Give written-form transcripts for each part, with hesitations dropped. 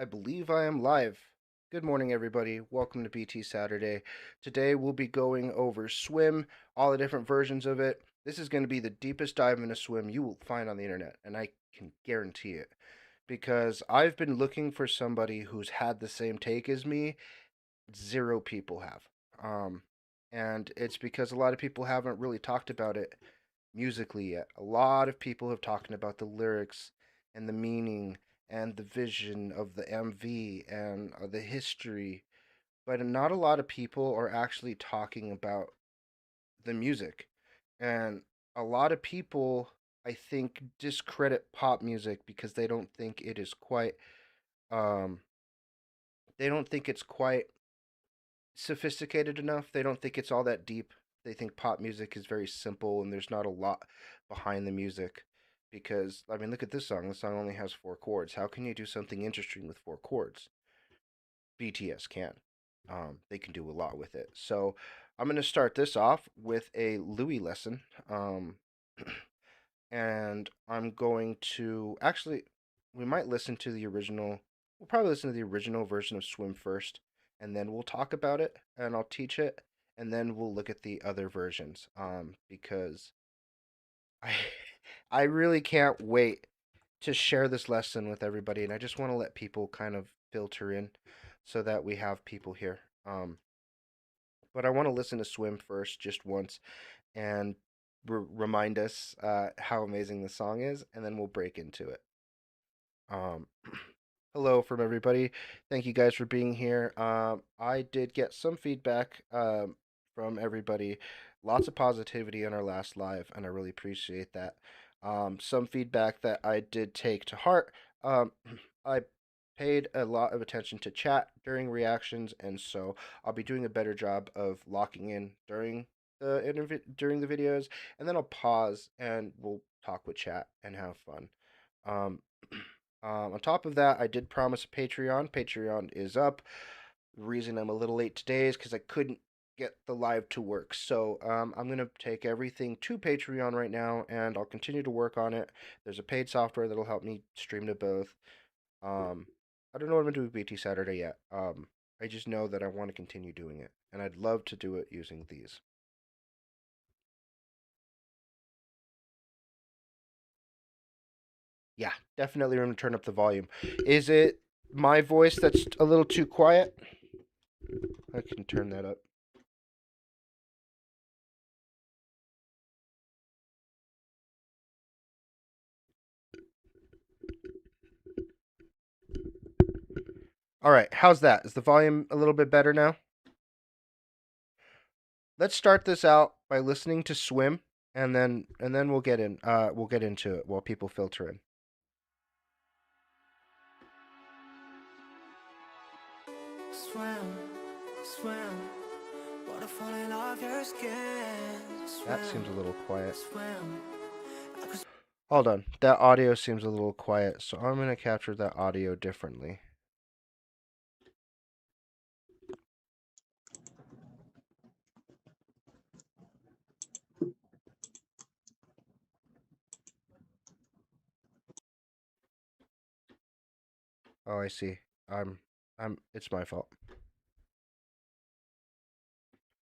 I believe I am live. Good morning, everybody. Welcome to BTSaturday. Today we'll be going over swim, all the different versions of it. This is going to be the deepest dive into swim you will find on the internet, and I can guarantee it. Because I've been looking for somebody who's had the same take as me. Zero people have. And it's because a lot of people haven't really talked about it musically yet. A lot of people have talked about the lyrics and the meaning and the vision of the MV and the history, but not a lot of people are actually talking about the music. And a lot of people, I think, discredit pop music because they don't think it is quite um they don't think it's quite sophisticated enough. They don't think it's all that deep. They think pop music is very simple and there's not a lot behind the music. Because, I mean, look at this song. The song only has four chords. How can you do something interesting with four chords? BTS can. They can do a lot with it. So, I'm going to start this off with a Louie lesson. And I'm going to actually, we might listen to the original. We'll probably listen to the original version of Swim first, and then we'll talk about it, and I'll teach it, and then we'll look at the other versions. Because I, I really can't wait to share this lesson with everybody, and I just want to let people kind of filter in, so that we have people here. But I want to listen to Swim first, just once, and remind us how amazing the song is, and then we'll break into it. Um, hello from everybody. Thank you guys for being here. I did get some feedback from everybody. Lots of positivity on our last live, and I really appreciate that. Some feedback that I did take to heart. I paid a lot of attention to chat during reactions, and so I'll be doing a better job of locking in during during the videos, and then I'll pause and we'll talk with chat and have fun. Um, on top of that, I did promise a Patreon. Patreon is up. The reason I'm a little late today is because I couldn't get the live to work. So I'm going to take everything to Patreon right now, and I'll continue to work on it. There's a paid software that'll help me stream to both. I don't know what I'm going to do with BTSaturday yet. I just know that I want to continue doing it, and I'd love to do it using these. Yeah, definitely room to turn up the volume. Is it my voice that's a little too quiet? I can turn that up. All right, how's that? Is the volume a little bit better now? Let's start this out by listening to Swim, and then we'll get into it while people filter in. Swim, swim, water falling off your skin. Swim, that seems a little quiet. Swim. Hold on, that audio seems a little quiet, so I'm going to capture that audio differently. Oh, I see. It's my fault.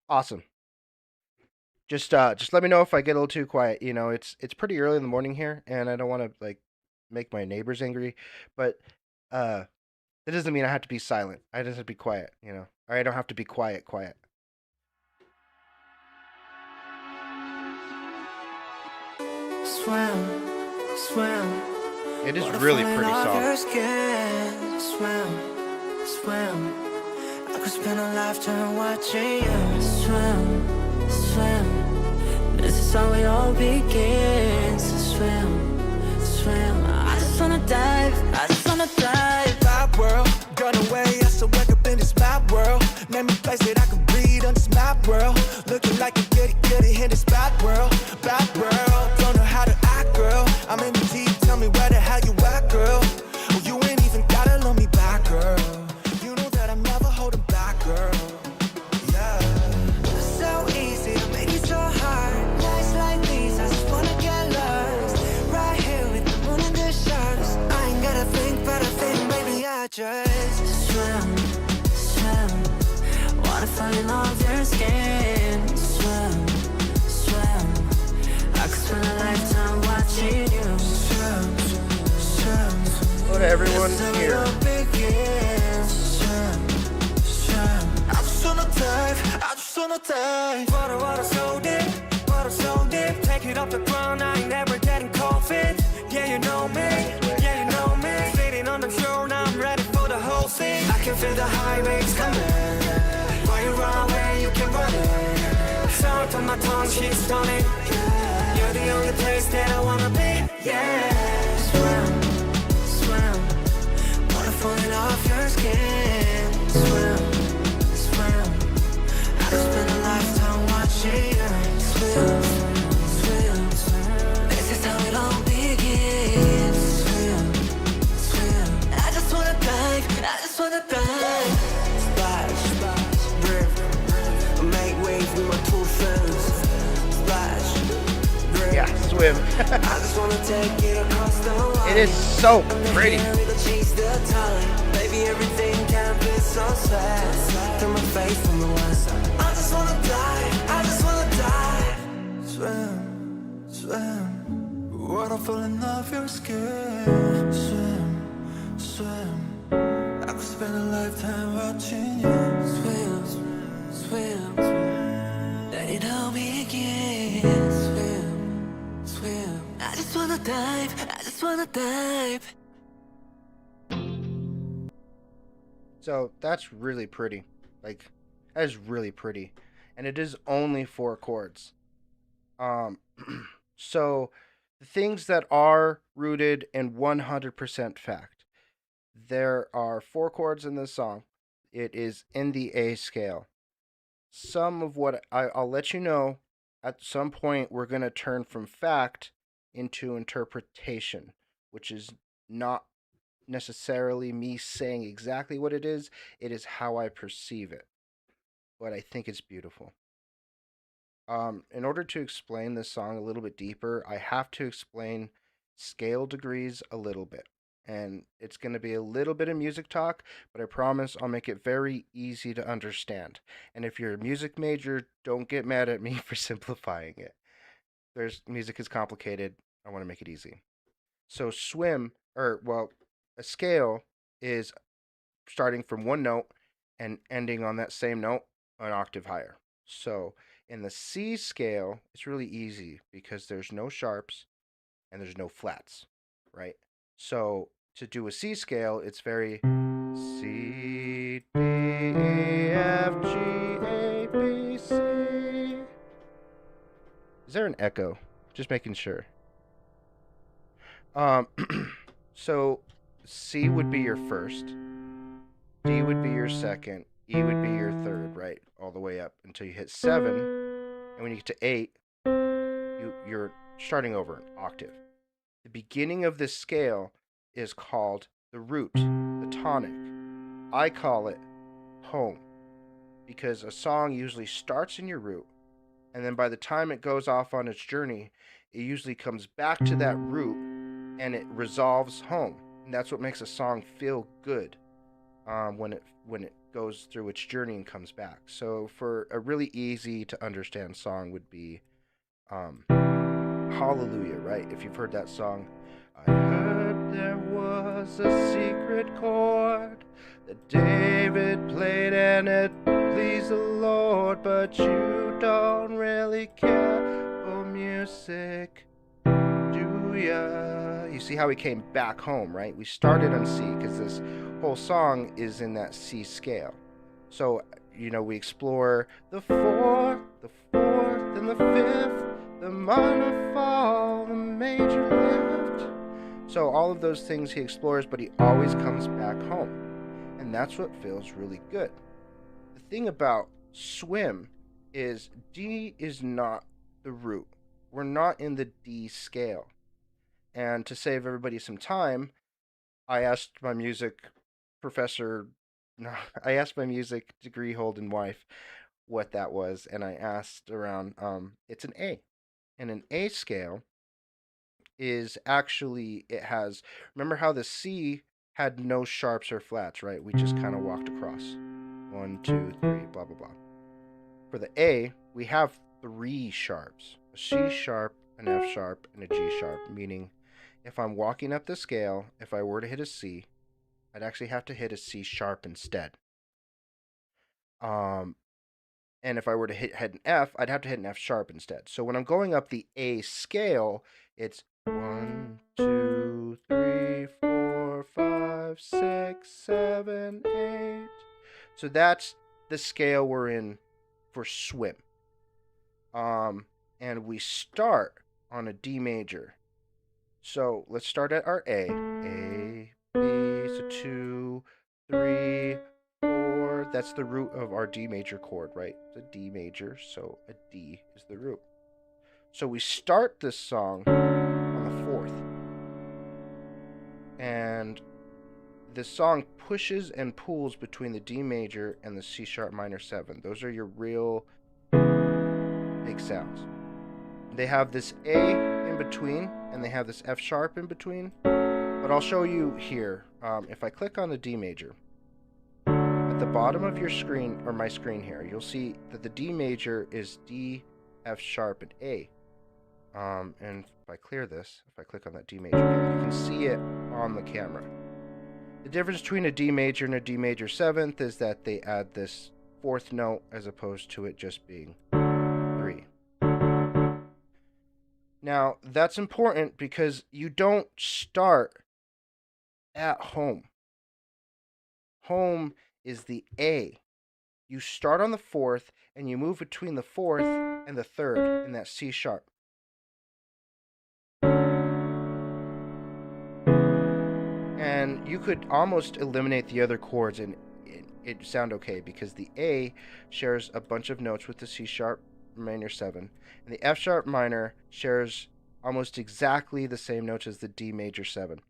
Awesome. Just let me know if I get a little too quiet. You know, it's pretty early in the morning here, and I don't want to like make my neighbors angry, but that doesn't mean I have to be silent. I just have to be quiet, you know. Or I don't have to be quiet. Swim, swim. It is really pretty soft. Swim, swim. I could spend a lifetime watching you swim, swim. This is how it all begins. Swim, swim. I just wanna dive. Map world, got away. I still wake up in this map world. Name me place that I can breathe on this map world. Looking like a goody in this bad world. Don't know how to act, girl. I'm in the deep. Tell me where the hell you at, girl. Oh, you ain't even gotta love me back, girl. You know that I'm never holding back, girl. Yeah. It's so easy to make it so hard. Nights like these, I just wanna get lost. Right here with the moon and the stars. I ain't gotta think. Just swim, swim. Wanna fall in love with your skin. Swim, swim. I could spend a lifetime watching you. Swim, swim. Hello to everyone here. I just wanna dive. Water so deep, water so deep. Take it off the ground, I ain't never getting cold feet. Yeah, you know me, yeah, you know me. Sitting on the shore, now I'm ready for the whole scene. I can feel the high waves coming. While you run away, you can run it. Sound on my tongue, she's stunning. You're the only place that I wanna be. Yeah, swim, swim. Water falling off your skin. Swim, swim. I could spend a lifetime watching you swim, swim, swim. This is how it all begins. Swim, swim. I just wanna dive, I just wanna dive. Splash, splash, river. Make waves with my two friends. Splash, river. Yeah, swim. I just wanna take it across the line. It is so pretty. Baby, everything can be so sad. Through my face from the west. I just wanna die, I just wanna die. Swim, swim. Water falling off your skin. Swim, swim. I could spend a lifetime watching you. Swim, swim, swim. Let it all begin. Swim, swim. I just wanna dive, I just wanna dive. So that's really pretty. Like, that is really pretty. And it is only 4 chords. So the things that are rooted in 100% fact. There are 4 chords in this song. It is in the A scale. Some of what I'll let you know at some point we're going to turn from fact into interpretation, which is not necessarily me saying exactly what it is how I perceive it. But I think it's beautiful. In order to explain this song a little bit deeper, I have to explain scale degrees a little bit. And it's going to be a little bit of music talk, but I promise I'll make it very easy to understand. And if you're a music major, don't get mad at me for simplifying it. Music is complicated. I want to make it easy. So a scale is starting from one note and ending on that same note an octave higher. So in the C scale, it's really easy because there's no sharps and there's no flats, right? So to do a C scale, it's very C, D, E, F, G, A, B, C. Is there an echo? Just making sure. So C would be your first, D would be your second, E would be your third, right? All the way up until you hit 7. And when you get to 8, you're starting over an octave. The beginning of this scale is called the root, the tonic. I call it home because a song usually starts in your root, and then by the time it goes off on its journey, it usually comes back to that root and it resolves home. And that's what makes a song feel good when it goes through its journey and comes back. So for a really easy to understand song would be Hallelujah, right? If you've heard that song. I heard there was a secret chord that David played and it pleased the Lord, but you don't really care for music, do ya? You see how we came back home, right? We started on C because this whole song is in that C scale. So, we explore the fourth, and the fifth, the minor fall, the major lift. So all of those things he explores, but he always comes back home. And that's what feels really good. The thing about swim is D is not the root. We're not in the D scale. And to save everybody some time, I asked my music degree holding wife what that was, and I asked around. It's an A, and an A scale is actually, it has, remember how the C had no sharps or flats, right? We just kind of walked across. 1, 2, 3, blah, blah, blah. For the A, we have 3 sharps. A C sharp, an F sharp, and a G sharp, meaning if I'm walking up the scale, if I were to hit a C, I'd actually have to hit a C sharp instead. And if I were to hit an F, I'd have to hit an F sharp instead. So when I'm going up the A scale, it's 1, 2, 3, 4, 5, 6, 7, 8. So that's the scale we're in for swim. And we start on a D major. So let's start at our A. A, B, so 2, 3, 4. That's the root of our D major chord, right? It's a D major, so a D is the root. So we start this song on the 4th. And this song pushes and pulls between the D major and the C sharp minor 7. Those are your real big sounds. They have this A in between, and they have this F sharp in between. But I'll show you here. If I click on the D major, at the bottom of your screen, or my screen here, you'll see that the D major is D, F sharp, and A. And if I clear this, if I click on that D major again, you can see it on the camera. The difference between a D major and a D major 7th is that they add this 4th note as opposed to it just being 3. Now, that's important because you don't start at home. Home is the A. You start on the 4th and you move between the 4th and the 3rd in that C sharp. And you could almost eliminate the other chords and it'd sound okay because the A shares a bunch of notes with the C sharp minor 7, and the F sharp minor shares almost exactly the same notes as the D major 7.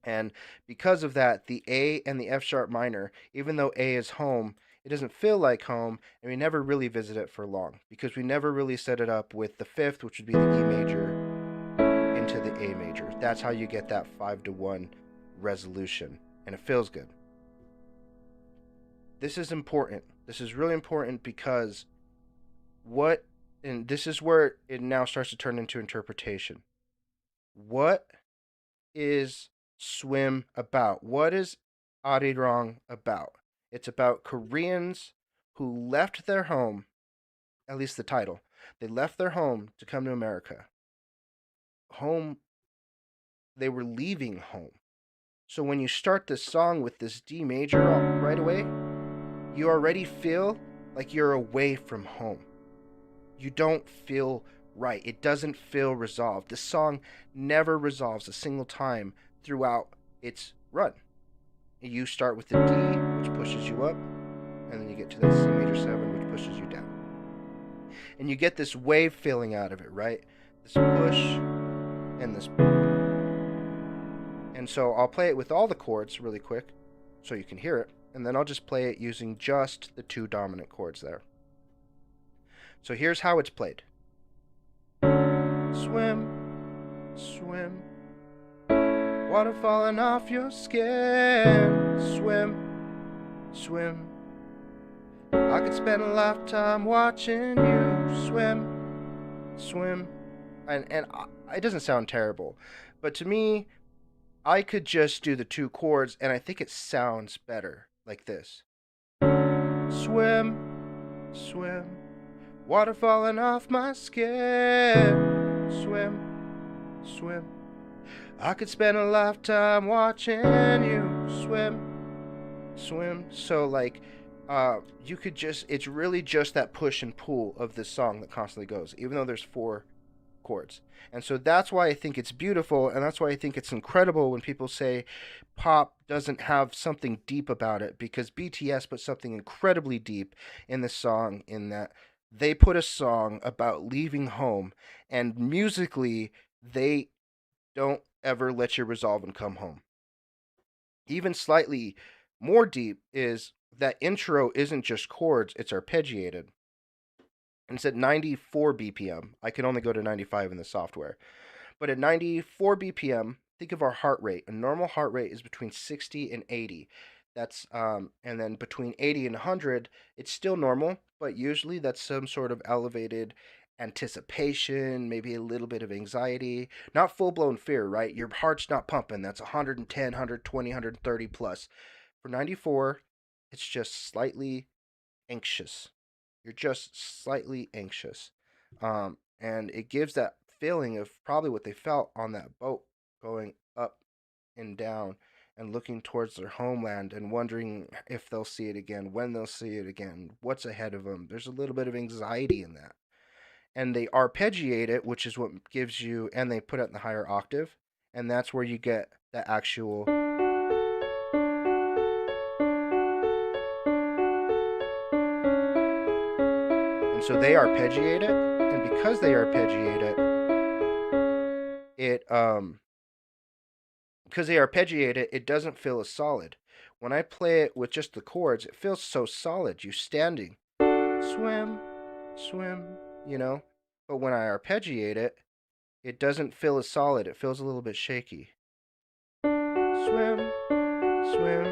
And because of that, the A and the F sharp minor, even though A is home, it doesn't feel like home, and we never really visit it for long because we never really set it up with the 5th, which would be the E major, into the A major. That's how you get that 5-to-1 resolution, and it feels good. This is important. This is really important because and this is where it now starts to turn into interpretation. What is swim about? What is Arirang about? It's about Koreans who left their home, at least the title. They left their home to come to America. Home, they were leaving home. So when you start this song with this D major right away, you already feel like you're away from home. You don't feel right. It doesn't feel resolved. This song never resolves a single time throughout its run. You start with the D, which pushes you up, and then you get to the C major 7, which pushes you down. And you get this wave feeling out of it, right? This push and this pull. And so I'll play it with all the chords really quick so you can hear it, and then I'll just play it using just the 2 dominant chords there. So here's how it's played. Swim, swim, water falling off your skin. Swim, swim, I could spend a lifetime watching you swim, swim. And it doesn't sound terrible, but to me, I could just do the 2 chords, and I think it sounds better like this. Swim, swim, water falling off my skin. Swim, swim, I could spend a lifetime watching you swim, swim. So like, you could just, it's really just that push and pull of this song that constantly goes, even though there's 4 chords. And so that's why I think it's beautiful, and that's why I think it's incredible when people say pop doesn't have something deep about it, because BTS put something incredibly deep in this song, in that they put a song about leaving home, and musically they don't ever let you resolve and come home. Even slightly more deep is that intro isn't just chords, it's arpeggiated. And it's at 94 BPM. I can only go to 95 in the software. But at 94 BPM, think of our heart rate. A normal heart rate is between 60 and 80. That's and then between 80 and 100, it's still normal, but usually that's some sort of elevated anticipation, maybe a little bit of anxiety, not full-blown fear, right? Your heart's not pumping. That's 110, 120, 130 plus. For 94, it's just slightly anxious. You're just slightly anxious. And it gives that feeling of probably what they felt on that boat going up and down and looking towards their homeland and wondering if they'll see it again, when they'll see it again, what's ahead of them. There's a little bit of anxiety in that. And they arpeggiate it, which is what gives you, and they put it in the higher octave, and that's where you get the actual. And so they arpeggiate it, and because they arpeggiate it, because they arpeggiate it, it doesn't feel as solid. When I play it with just the chords, it feels so solid. You standing, swim, swim, you know. But when I arpeggiate it, it doesn't feel as solid. It feels a little bit shaky. Swim, swim,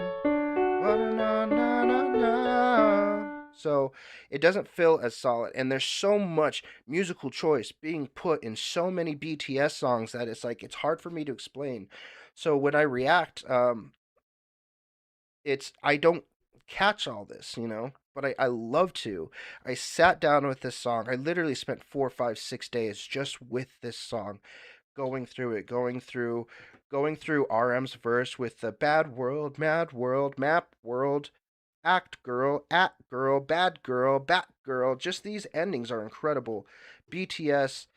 na na na na. So it doesn't feel as solid. And there's so much musical choice being put in so many BTS songs that it's like it's hard for me to explain. So when I react, I don't catch all this, you know, but I love to. I sat down with this song. I literally spent 4, 5, 6 days just with this song, going through it, going through RM's verse with the bad world, mad world, map world, act girl, at girl, bad girl, bat girl. Just these endings are incredible. BTS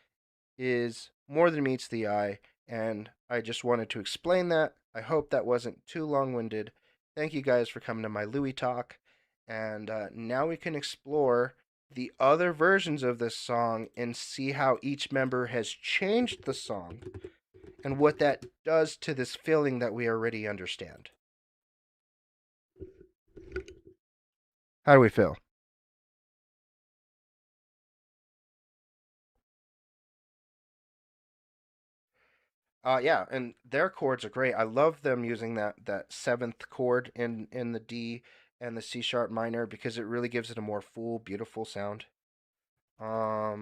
is more than meets the eye, and I just wanted to explain that. I hope that wasn't too long-winded. Thank you guys for coming to my Louie Talk, and now we can explore the other versions of this song and see how each member has changed the song and what that does to this feeling that we already understand. How do we feel? Yeah, and their chords are great. I love them using that seventh chord in the D and the C sharp minor because it really gives it a more full, beautiful sound. I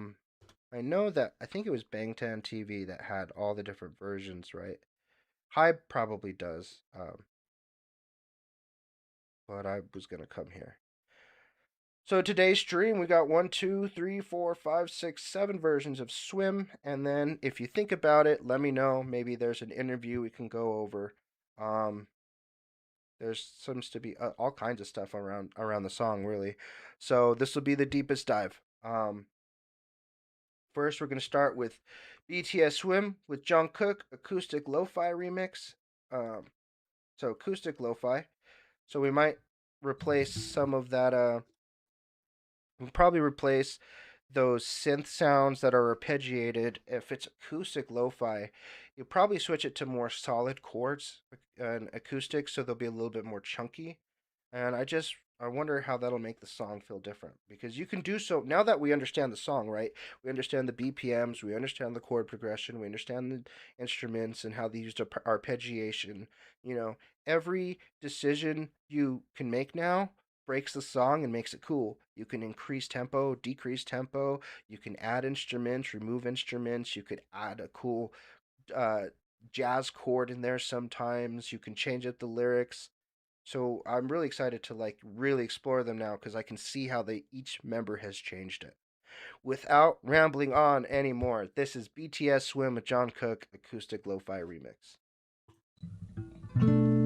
know that I think it was Bangtan TV that had all the different versions, right? Hybe probably does, but I was gonna come here. So today's stream, we got 1, 2, 3, 4, 5, 6, 7 versions of Swim, and then if you think about it, let me know. Maybe there's an interview we can go over. There's seems to be all kinds of stuff around the song, really. So this will be the deepest dive. First, we're gonna start with BTS Swim with Jungkook acoustic lo-fi remix. So acoustic lo-fi. So we might replace some of that. We'll probably replace those synth sounds that are arpeggiated. If it's acoustic lo-fi, you'll probably switch it to more solid chords and acoustic, so they'll be a little bit more chunky. And I wonder how that'll make the song feel different, because you can do so now that we understand the song, right? We understand the BPMs, we understand the chord progression, we understand the instruments and how they use arpeggiation. You know, every decision you can make now breaks the song and makes it cool. You can increase tempo, decrease tempo, you can add instruments, remove instruments, you could add a cool jazz chord in there sometimes, you can change up the lyrics. So I'm really excited to like really explore them now because I can see how each member has changed it. Without rambling on anymore, this is BTS Swim with Jungkook acoustic lo-fi remix.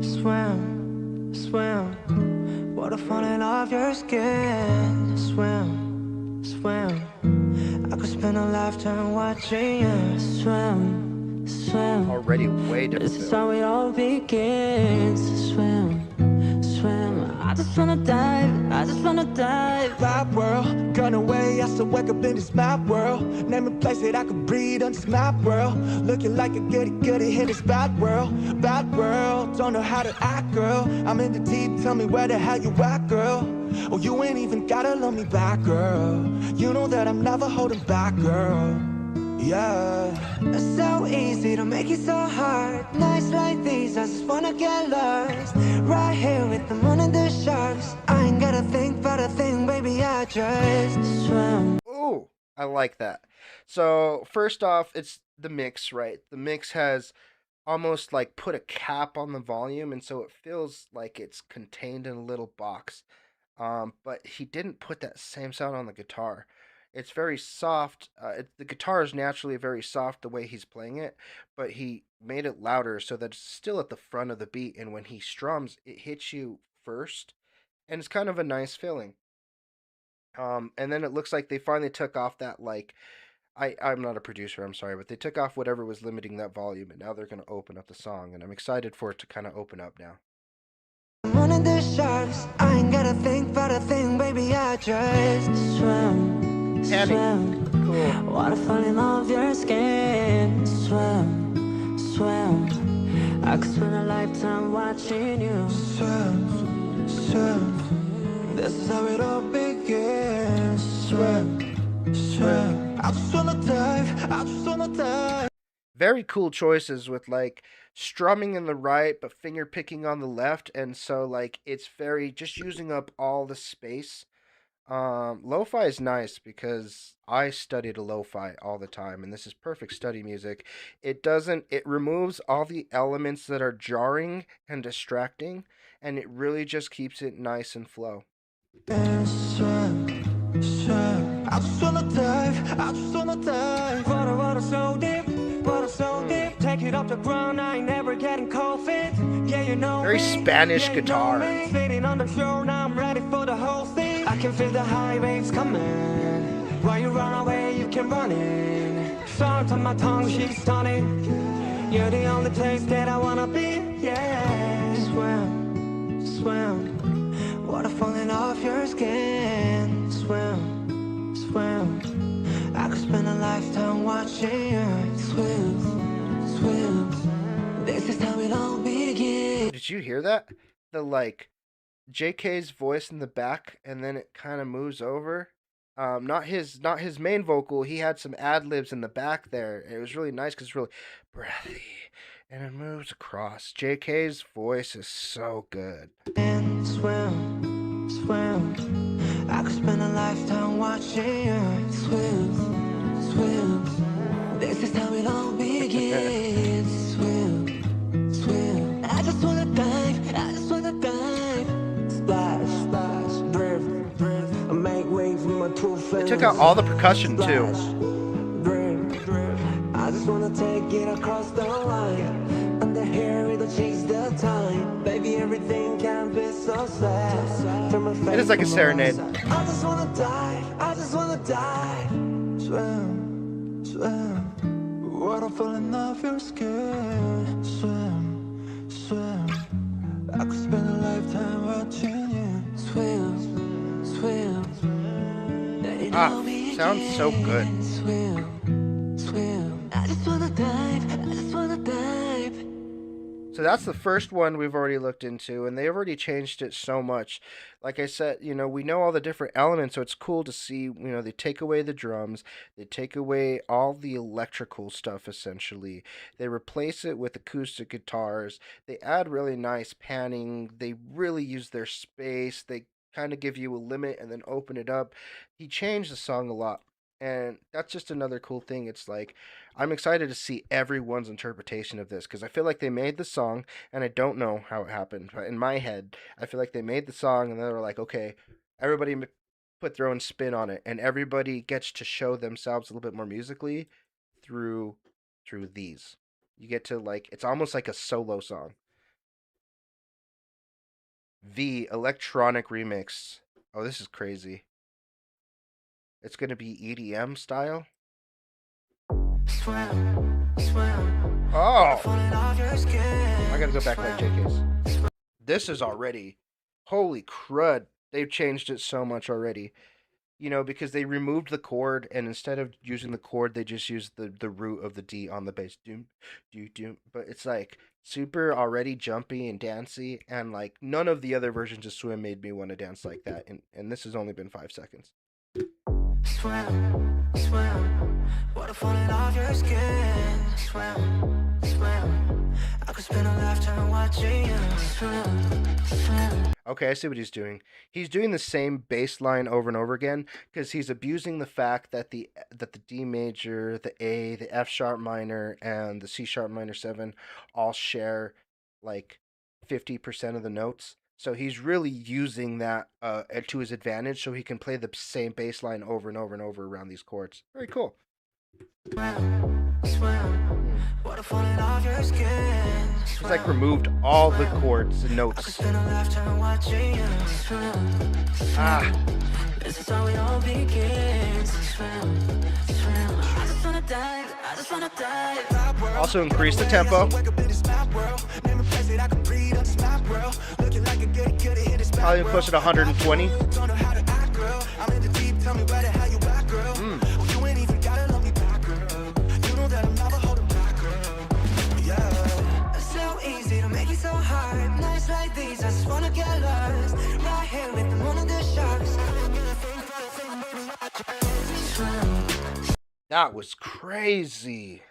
Swim, swim, water falling off your skin. Swim, swim, I could spend a lifetime watching you swim, swim. Already way different. This is how it all begins. Swim, swim, I just wanna dive, I just wanna dive. Vibe world, gone away, I still wake up in this map world. Name a place that I could breathe on this map world. Looking like a goody in this bad world. Bad world, don't know how to act, girl. I'm in the deep, tell me where the hell you at, girl. Oh, you ain't even gotta love me back, girl. You know that I'm never holding back, girl. yeah. It's so easy to make it so hard. Nights like these, I just wanna get lost. Right here with the moon and the sharks. I ain't gotta think about a thing, baby, I just swim. Ooh, I like that. So first off, it's the mix, right? The mix has almost like put a cap on the volume, and so it feels like it's contained in a little box. But he didn't put that same sound on the guitar. It's very soft. The guitar is naturally very soft the way he's playing it, but he made it louder so that it's still at the front of the beat, and when he strums, it hits you first, and it's kind of a nice feeling. And then it looks like they finally took off that like I'm not a producer, I'm sorry, but they took off whatever was limiting that volume, and now they're gonna open up the song, and I'm excited for it to kind of open up now. Moon and the sharks. I ain't gotta think about a thing, baby, I just swim. Panning. Swim. Cool. Wanna fall in love your skin. Swim. Swim. I could spend a lifetime watching you. Swim, swim. This is how it all begins. Swim, swim. I just wanna dive, I just wanna dive. Very cool choices with like strumming in the right but finger picking on the left, and so like it's very just using up all the space. Lo-fi is nice because I studied lo-fi all the time, and this is perfect study music. It removes all the elements that are jarring and distracting, and it really just keeps it nice and flow. Swim, swim. I just wanna dive, I just wanna dive. Water so deep, water so deep. Take it up the ground, I ain't never getting cold feet. Yeah, you know Very me. Spanish Yeah, you know guitar. me. Sitting on the shore, now I'm ready for the whole thing. I can feel the high waves coming. While you run away, you can run in. Start on my tongue, she's stunning. You're the only place that I wanna be. Yeah. Swim, swim. Water falling off your skin. Swim, swim. I could spend a lifetime watching you swim, swim. This is how it all begins. Did you hear that? The like JK's voice in the back, and then it kind of moves over. Not his main vocal. He had some ad libs in the back there. It was really nice because it's really breathy, and it moves across. JK's voice is so good. And swim, swim. I could spend a lifetime watching you swim, swim. This is how it all begins. Swim, swim. I just wanna dive, I just wanna dive. Splash, splash, drift, drift. I make waves with my two They fingers. took out all the percussion too. Drift, drift. I just wanna take it across the line. Under here, it'll change the time. Baby, everything can be so sad. It is like a serenade. I just wanna dive, I just wanna dive. Swim, swim. Water falling off your skin. Swim, swim. I could spend a lifetime watching you. Swim, swim. Let it Ah, all begin. sounds so good. Swim, swim. I just wanna dive, I just wanna dive. So that's the first one we've already looked into, and they've already changed it so much. Like I said, we know all the different elements, so it's cool to see, they take away the drums, they take away all the electrical stuff essentially. They replace it with acoustic guitars. They add really nice panning. They really use their space. They kind of give you a limit and then open it up. He changed the song a lot. And that's just another cool thing. It's like I'm excited to see everyone's interpretation of this because I feel like they made the song, and I don't know how it happened, but in my head, I feel like they made the song and they were like, okay, everybody put their own spin on it, and everybody gets to show themselves a little bit more musically through these. You get to like it's almost like a solo song. The electronic remix. Oh, this is crazy. It's gonna be EDM style. Swim, swim. Oh, Falling off your skin. I gotta go back like JK's. This is already, holy crud! They've changed it so much already. Because they removed the chord, and instead of using the chord, they just used the root of the D on the bass. Doom, doom, doom. But it's like super already jumpy and dancey, and like none of the other versions of Swim made me want to dance like that. And this has only been 5 seconds. Swim, swim. water falling off your skin. Swim, swim. I could spend a lifetime watching you swim, swim. Okay, I see what he's doing. He's doing the same bass line over and over again because he's abusing the fact that the D major, the A, the F sharp minor, and the C sharp minor 7 all share like 50% of the notes. So he's really using that to his advantage, so he can play the same bass line over and over and over around these chords. Very cool. Swim, swim. Water falling off your skin. He's like removed all the chords and I could notes. spend a lifetime watching you swim, swim. This is how it all begins. Swim, swim. I just wanna dive, I just wanna dive. Also increase the tempo. Probably push it 120. So easy to make it so hard. Nights like these, I just wanna get lost. Right here with the moon and the sharks. That was crazy.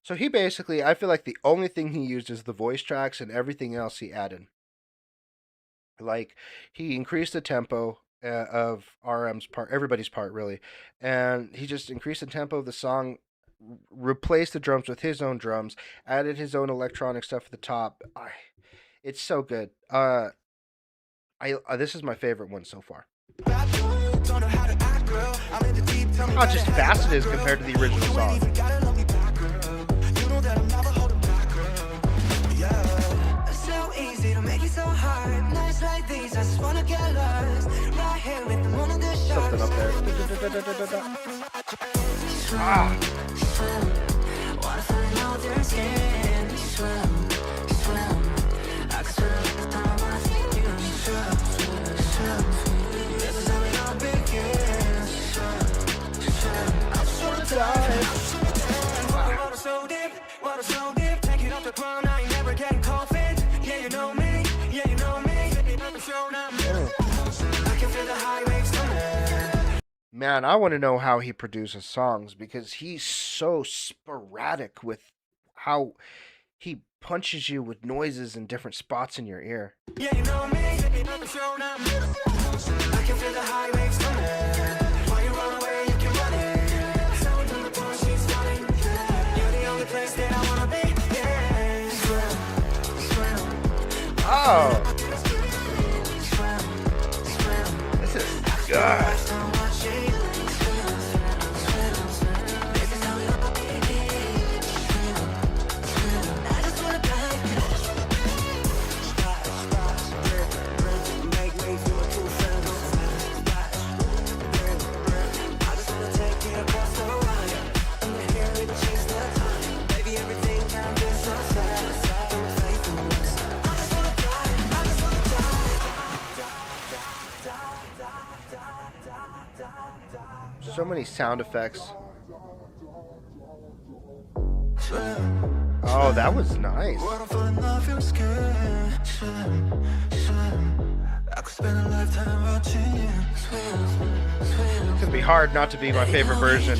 So he basically, I feel like the only thing he used is the voice tracks, and everything else he added. Like, he increased the tempo of RM's part, everybody's part really, and he just increased the tempo of the song, replaced the drums with his own drums, added his own electronic stuff at the top. It's so good. This is my favorite one so far. How just fast it is compared to the original song. So easy to make it so hard. Nights like these, I just wanna get lost. Right here with the moon and the Something up there. water falling off your skin. Swim, swim. I could spend a lifetime watching you swim, swim. This is how it all begins. Swim, swim. I just wanna dive. Water so deep, water so deep. Take it off the ground, I ain't never getting cold feet. Yeah, you know me, yeah, you know me. I can feel the high waves coming. Man, I want to know how he produces songs, because he's so sporadic with how he punches you with noises in different spots in your ear. Yeah, you know me. I can feel the high waves coming. While you run away, you can run it. Someone from the door, she's stunning. You're the only place that I wanna be. Yeah. Swim, swim. Oh, Swim, swim. this is good. So many sound effects. Oh, that was nice. It's gonna be hard not to be my favorite version.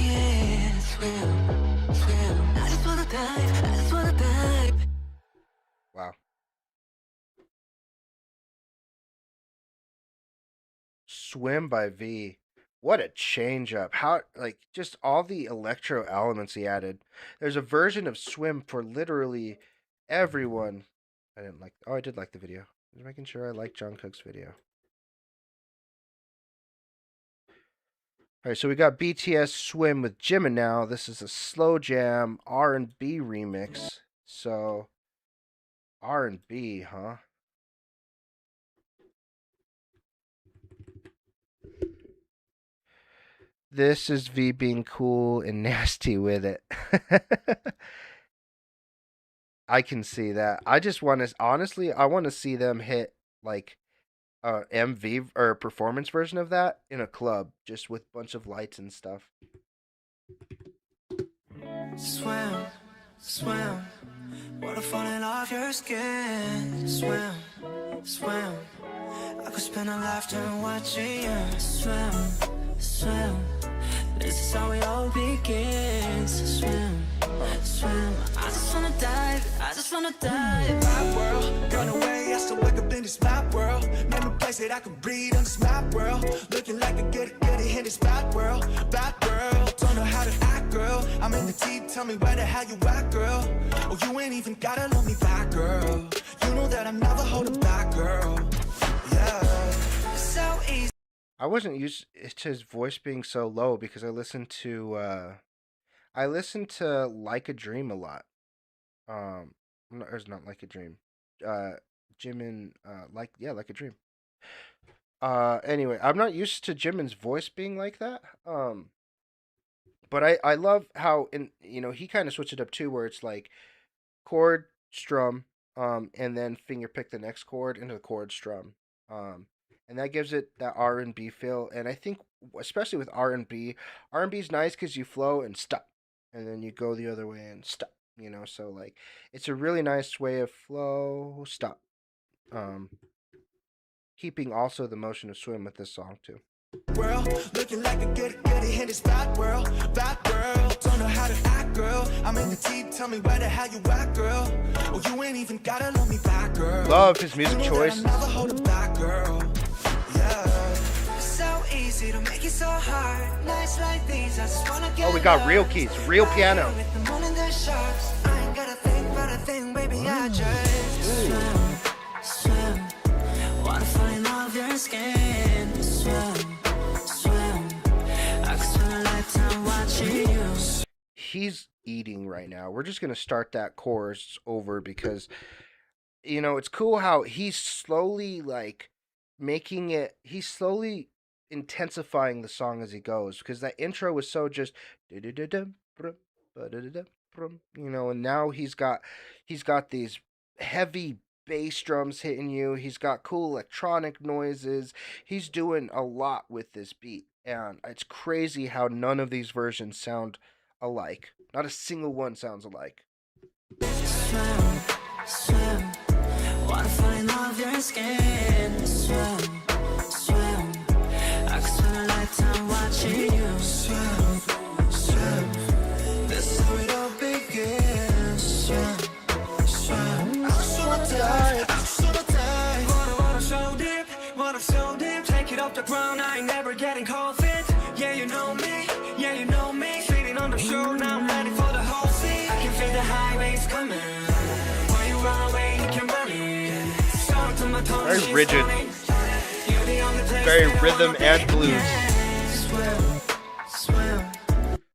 Wow. Swim by V. What a change up. How, like, just all the electro elements he added. There's a version of Swim for literally everyone. I did like the video. Just making sure I like John Cook's video. All right, so we got BTS Swim with Jimin now. This is a slow jam R&B remix. So, R&B, huh? This is V being cool and nasty with it. I can see that. I just want to, honestly, I want to see them hit like a MV or a performance version of that in a club, just with a bunch of lights and stuff. Swim, swim. Water falling off your skin. Swim, swim. I could spend a lifetime watching you swim, swim. This is how it all begins. Swim, swim. I just wanna dive. I just wanna dive. My world, run away, I still wake up in this map world. Name a place that I can breathe on this map world. Looking like a goody in this bad world. Don't know how to act, girl. I'm in the deep, tell me where the hell you at, girl. Oh, you ain't even gotta love me back, girl. You know that I'm never holding back, girl. Yeah, so easy. I wasn't used to his voice being so low because I listened to Like a Dream a lot. No, it's not Like a Dream. Uh, Jimin, Like a Dream. Anyway, I'm not used to Jimin's voice being like that. But I love how he kind of switched it up too, where it's like chord strum, and then finger pick the next chord into the chord strum, and that gives it that R&B feel. And I think especially with R&B is nice because you flow and stop, and then you go the other way and stop. So like it's a really nice way of flow stop. Keeping also the motion of swim with this song too. World, looking like a goody in this bad world. Don't know how to act, girl. I'm in the deep, tell me where the hell you at, girl. Oh, you ain't even gotta love me back, girl. Love his music choice. Never hold it back, girl. Yeah. So easy to make it so hard. Nights like these, I just wanna get. Oh, we got real keys, real piano. With the moon and the sharks, I ain't gotta think about a thing, baby. I just Swim, wanna fall in love with your skin. Swim, swim. I could spend a lifetime watching you. He's eating right now. We're just gonna start that chorus over because it's cool how he's slowly he's slowly intensifying the song as he goes, because that intro was so just and now he's got these heavy bass drums hitting you. He's got cool electronic noises. He's doing a lot with this beat, and it's crazy how none of these versions sound alike. Not a single one sounds alike. Swim, swim. Wanna fall in love with your skin. Swim, swim. I could spend a lifetime watching you. swim, swim. This is how it all begins. Swim, swim. I just wanna die. I just wanna die. Wanna so deep. Take it off the ground. I ain't never getting cold feet. Yeah, you know me. Yeah, you know me. Sitting on the shore now, I'm ready for the whole scene. I can feel the highways coming. When you run away, you can run it. Start to my tongue, Very she's rigid. stunning. You're the only place Very that I rhythm wanna and be. blues. Swim, swim.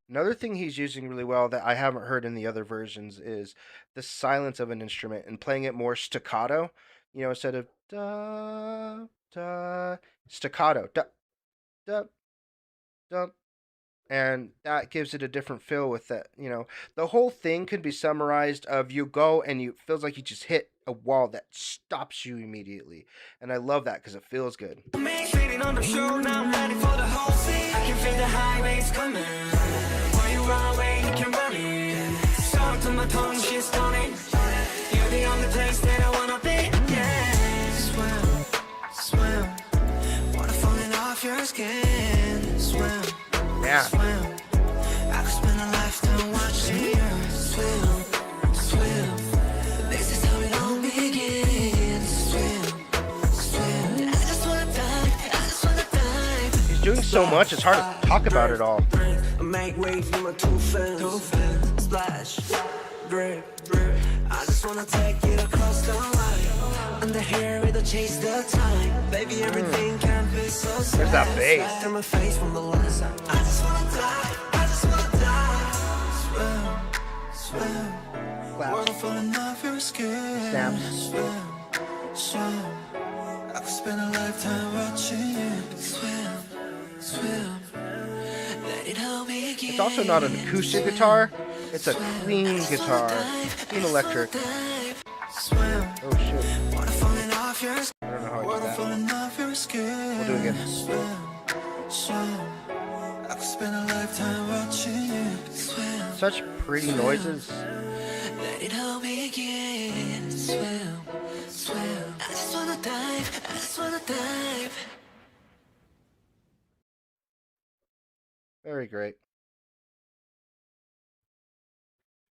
Another thing he's using really well that I haven't heard in the other versions is the silence of an instrument and playing it more staccato. Instead of da da, staccato da da da, and that gives it a different feel with that. The whole thing could be summarized of you go and you feels like you just hit a wall that stops you immediately, and I love that because it feels good. Me sitting on the shore now, I'm ready for the whole scene. I can feel the highways coming. When you run away, you can run it. Start to my tongue, she's stunning. You're the only place that I wanna be. Yeah. Swim, swim. Wanna falling off your skin. Swim, Yeah. swim. I could spend a lifetime watching you. Swim, swim. This is how it all begins. Swim, swim. I just wanna dive. I just wanna dive. He's doing so much, it's hard to talk about it all. I make waves with my two fins. Splash, drip. I just wanna take it across the line. Under here, it'll chase the time. Baby, everything can be so sad. There's that bass. Turn my face from the lens. I just wanna die. I just wanna die. Swim, swim. Claps. Wanna fall in love with your skin. Snaps. Swim, swim. I could spend a lifetime watching you. Swim, swim. Let it all begin. It's also not an acoustic guitar, it's a clean guitar, clean electric. Swim. Oh shit, Wanna falling off your I don't know how I Wanna did that. falling off your skin. We'll do it again. Swim, swim. I could spend a lifetime watching you. Swim. Such pretty noises. Let it all begin. Swim, swim. I just wanna dive. I just wanna dive. Very great.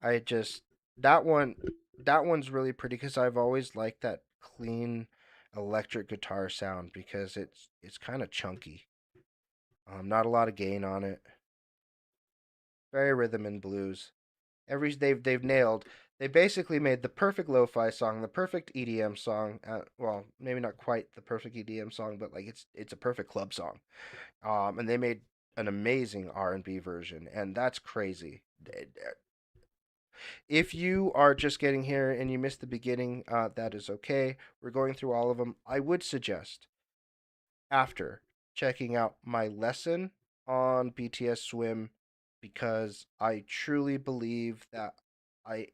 I just that one that one's really pretty because I've always liked that clean electric guitar sound because it's kind of chunky. Not a lot of gain on it. Very rhythm and blues. They've nailed. They basically made the perfect lo-fi song, the perfect EDM song. Well, maybe not quite the perfect EDM song, but like it's a perfect club song. And they made an amazing R&B version, and that's crazy. If you are just getting here and you missed the beginning, that is okay. We're going through all of them. I would suggest after checking out my lesson on BTS Swim because I truly believe that I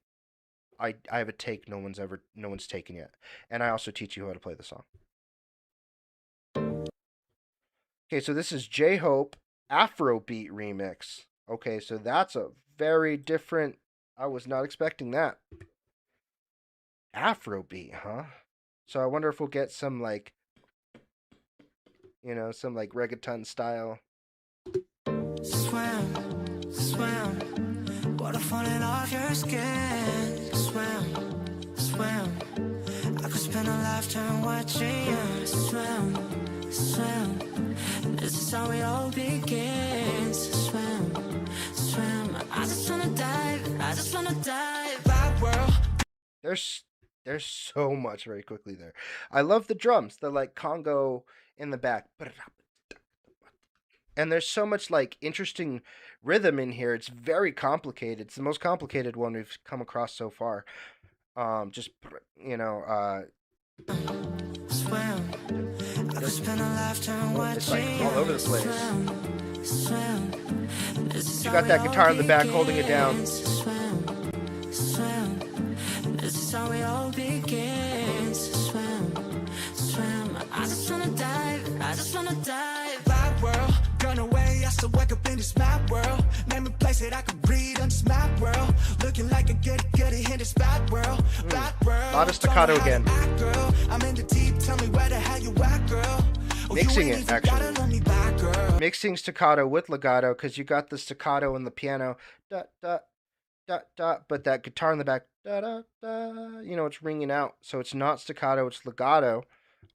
I have a take no one's taken yet. And I also teach you how to play the song. Okay, so this is J-Hope Afrobeat remix. Okay, so that's a very different. I was not expecting that. Afrobeat, huh? So I wonder if we'll get some like some like reggaeton style. Swim, swim, water falling off your skin. Swim, swim, I could spend a lifetime watching you swim, swim. This is how it all begins. Swim, swim, I just wanna dive, that world. There's so much very quickly there. I love the drums, the like Congo in the back. And there's so much like interesting rhythm in here. It's very complicated. It's the most complicated one we've come across so far. Just swim. I could spend a lifetime watching. It's like all over the place. You got that guitar in the back holding it down. This is how it all begins. Swim, swim. I just wanna dive. That world, run away. I still wake up in this map world. Name a place that I can breathe on this map world. Looking like a good in this bad world. A lot of staccato again. I'm in the deep. Tell me where the hell you at, girl. Mixing it actually. Mixing staccato with legato because you got the staccato and the piano. Da da da da. But that guitar in the back. Da da da. It's ringing out. So it's not staccato. It's legato.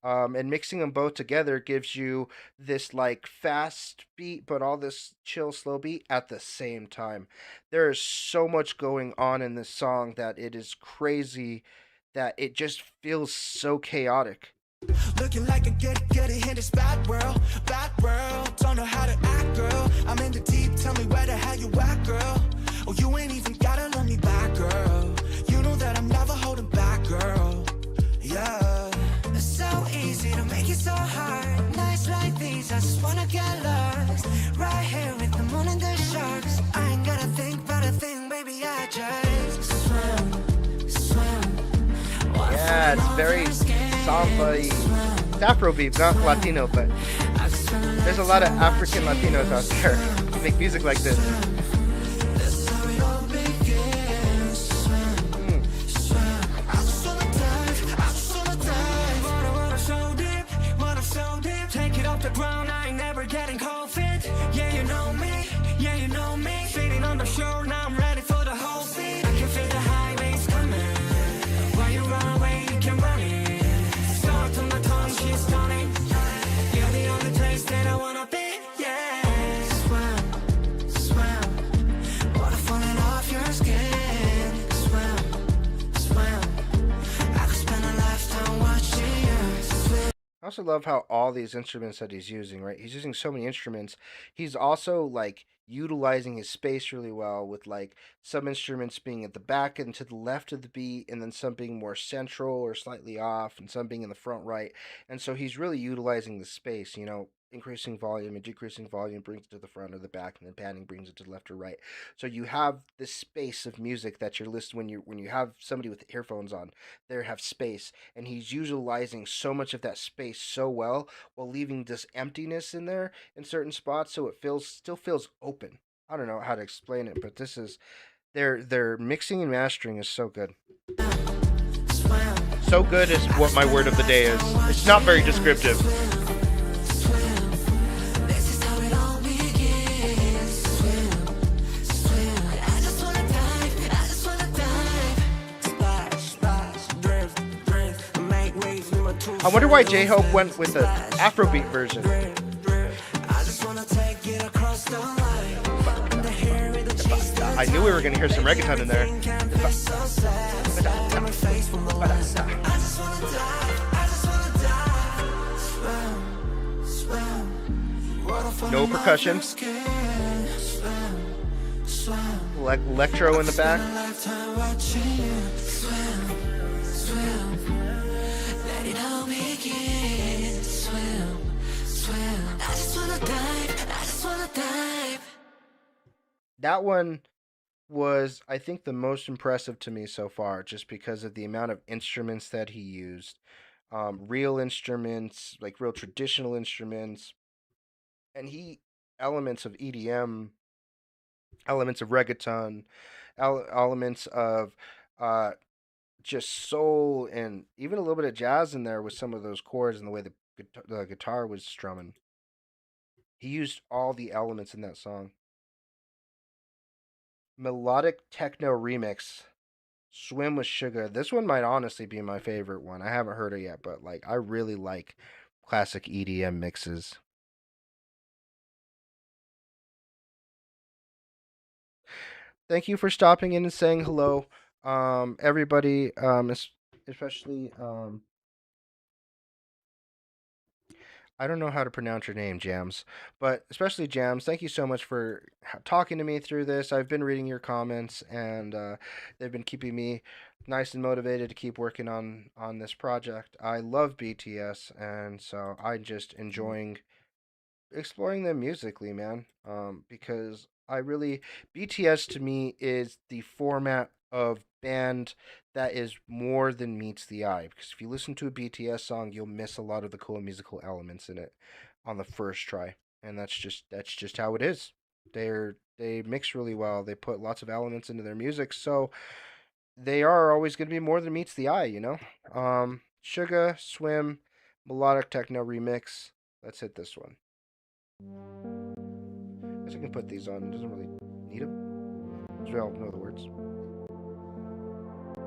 And mixing them both together gives you this like fast beat, but all this chill, slow beat at the same time. There is so much going on in this song that it is crazy, that it just feels so chaotic. Looking like a get in this bad world. Don't know how to act, girl. I'm in the deep. Tell me where the hell you at, girl. Oh, you ain't even gotta love me back, girl. You know that I'm never holding back, girl. Yeah. It's so easy to make it so hard. Nights like these, I just wanna get lost. Right here with the moon and the sharks. I ain't gotta think about a thing, baby. I just swim. Yeah, it's very samba-y. It's Afrobeat, not Latino, but there's a lot of African Latinos out there who make music like this. The ground, I ain't never getting cold feet. Yeah, you know me. Feeding on the shore, now I'm ready for the whole beat. I can feel the highways coming. While you run away, you can run it. Start to my tongue, she's stunning. You're the only place that I wanna be. Yeah. Swim. Water falling off your skin. Swim. I could spend a lifetime watching you swim. I also love how all these instruments that he's using, right? He's using so many instruments. He's also like utilizing his space really well with like some instruments being at the back and to the left of the beat and then some being more central or slightly off and some being in the front right. And so he's really utilizing the space, increasing volume and decreasing volume brings it to the front or the back, and then panning brings it to the left or right. So you have this space of music that you're listening when you have somebody with earphones on, they have space, and he's utilizing so much of that space so well while leaving this emptiness in there in certain spots, so it still feels open. I don't know how to explain it, but this is their mixing and mastering is so good. So good is what my word of the day is. It's not very descriptive. I wonder why J-Hope went with the Afrobeat version. I knew we were gonna hear some reggaeton in there. No percussion. Electro in the back. That one was, I think, the most impressive to me so far, just because of the amount of instruments that he used. Real instruments, like real traditional instruments, and elements of EDM, elements of reggaeton, elements of uh, just soul, and even a little bit of jazz in there with some of those chords and the way the guitar was strumming. He used all the elements in that song. Melodic techno remix. Swim with Sugar. This one might honestly be my favorite one. I haven't heard it yet, but like I really like classic EDM mixes. Thank you for stopping in and saying hello. Everybody, especially I don't know how to pronounce your name, Jams, but especially Jams. Thank you so much for talking to me through this. I've been reading your comments, and they've been keeping me nice and motivated to keep working on this project. I love BTS, and so I'm just enjoying exploring them musically, man. Because I really BTS to me is the format of band that is more than meets the eye. Because if you listen to a BTS song, you'll miss a lot of the cool musical elements in it on the first try, and that's just how it is. They mix really well. They put lots of elements into their music, so they are always going to be more than meets the eye. Suga, Swim, melodic techno remix. Let's hit this one. I guess I can put these on. It doesn't really need them. Because we all know the words.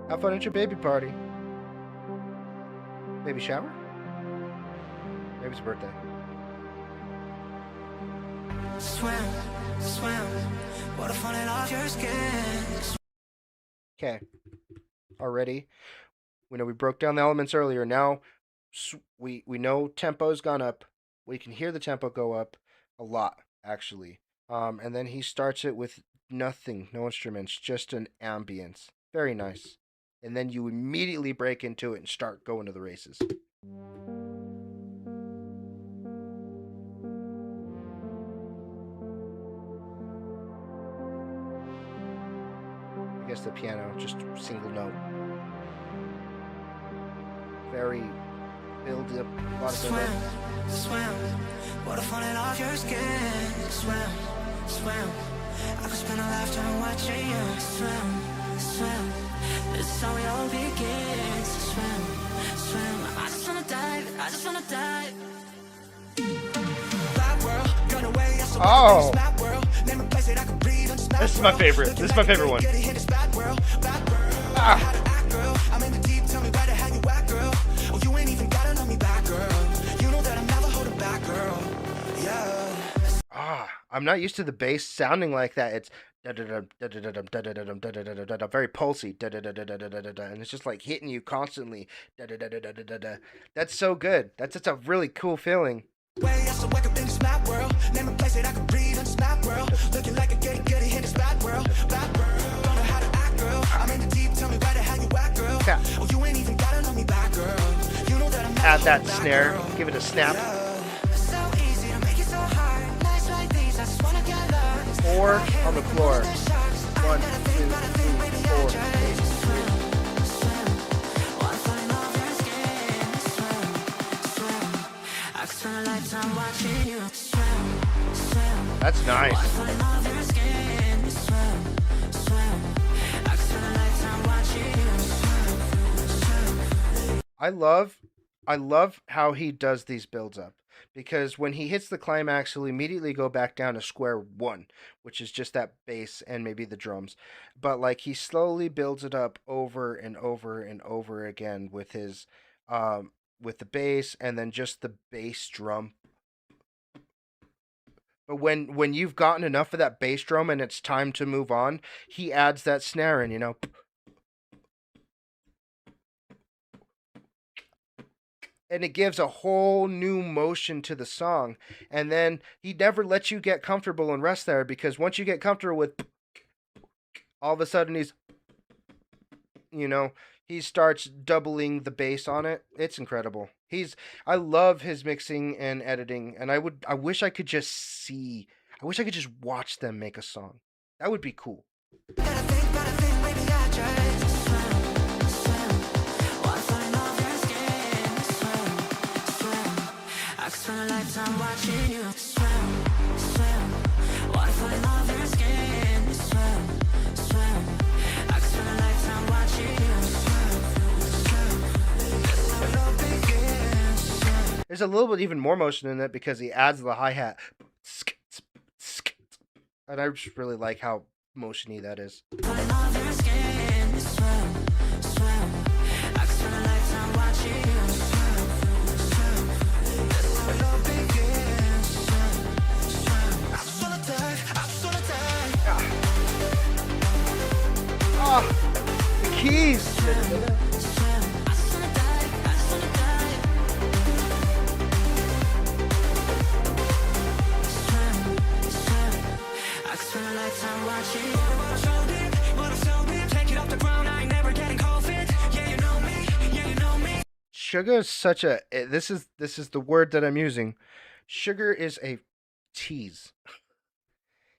Have fun at your baby party. Baby shower? Maybe it's a birthday. Swim, swim. What a fun off your skin. Okay. Already. We know we broke down the elements earlier. Now we know tempo's gone up. We can hear the tempo go up a lot, actually. And then he starts it with nothing, no instruments, just an ambience. Very nice. And then you immediately break into it and start going to the races. I guess the piano, just single note. Very build up, a lot of build up. Swim, what a fun off your skin. Swim, swim. I could spend a lifetime watching you swim, swim. This is how we all begin. Swim, swim. I just wanna dive, I just wanna dive. Oh, this is my favorite. This is my favorite one. Ah. I'm not used to the bass sounding like that. It's very pulsy, and it's just like hitting you constantly. That's so good. That's a really cool feeling. Add that snare, give it a snap. Four on the floor. 1, 2, 3, 4. That's nice. I love how he does these builds up, because when he hits the climax, he'll immediately go back down to square one, which is just that bass and maybe the drums. But like he slowly builds it up over and over and over again with his with the bass, and then just the bass drum. But when you've gotten enough of that bass drum and it's time to move on, he adds that snare in, and it gives a whole new motion to the song. And then he never lets you get comfortable and rest there, because once you get comfortable with, all of a sudden you know, he starts doubling the bass on it. It's incredible. I love his mixing and editing, and I wish I could just watch them make a song. That would be cool. I could spend a lifetime watching you swim, swim. Waterfall off your skin, swim, swim. I could spend a lifetime watching you swim, swim. That's how it all begins. There's a little bit even more motion in it because he adds the hi-hat. And I just really like how motiony that is. Falling off your skin, swim, swim. I could spend a lifetime watching you swim, swim. That's how it all begins. Swim, swim. I just wanna dive, I just wanna dive. Ah, the keys. Swim, I just wanna dive, I just wanna dive. Swim, swim. I could spend a lifetime watching you. Take it off the ground, I ain't never getting cold feet. Yeah, you know me, yeah, you know me. Sugar is such a this is the word that I'm using. Sugar is a tease.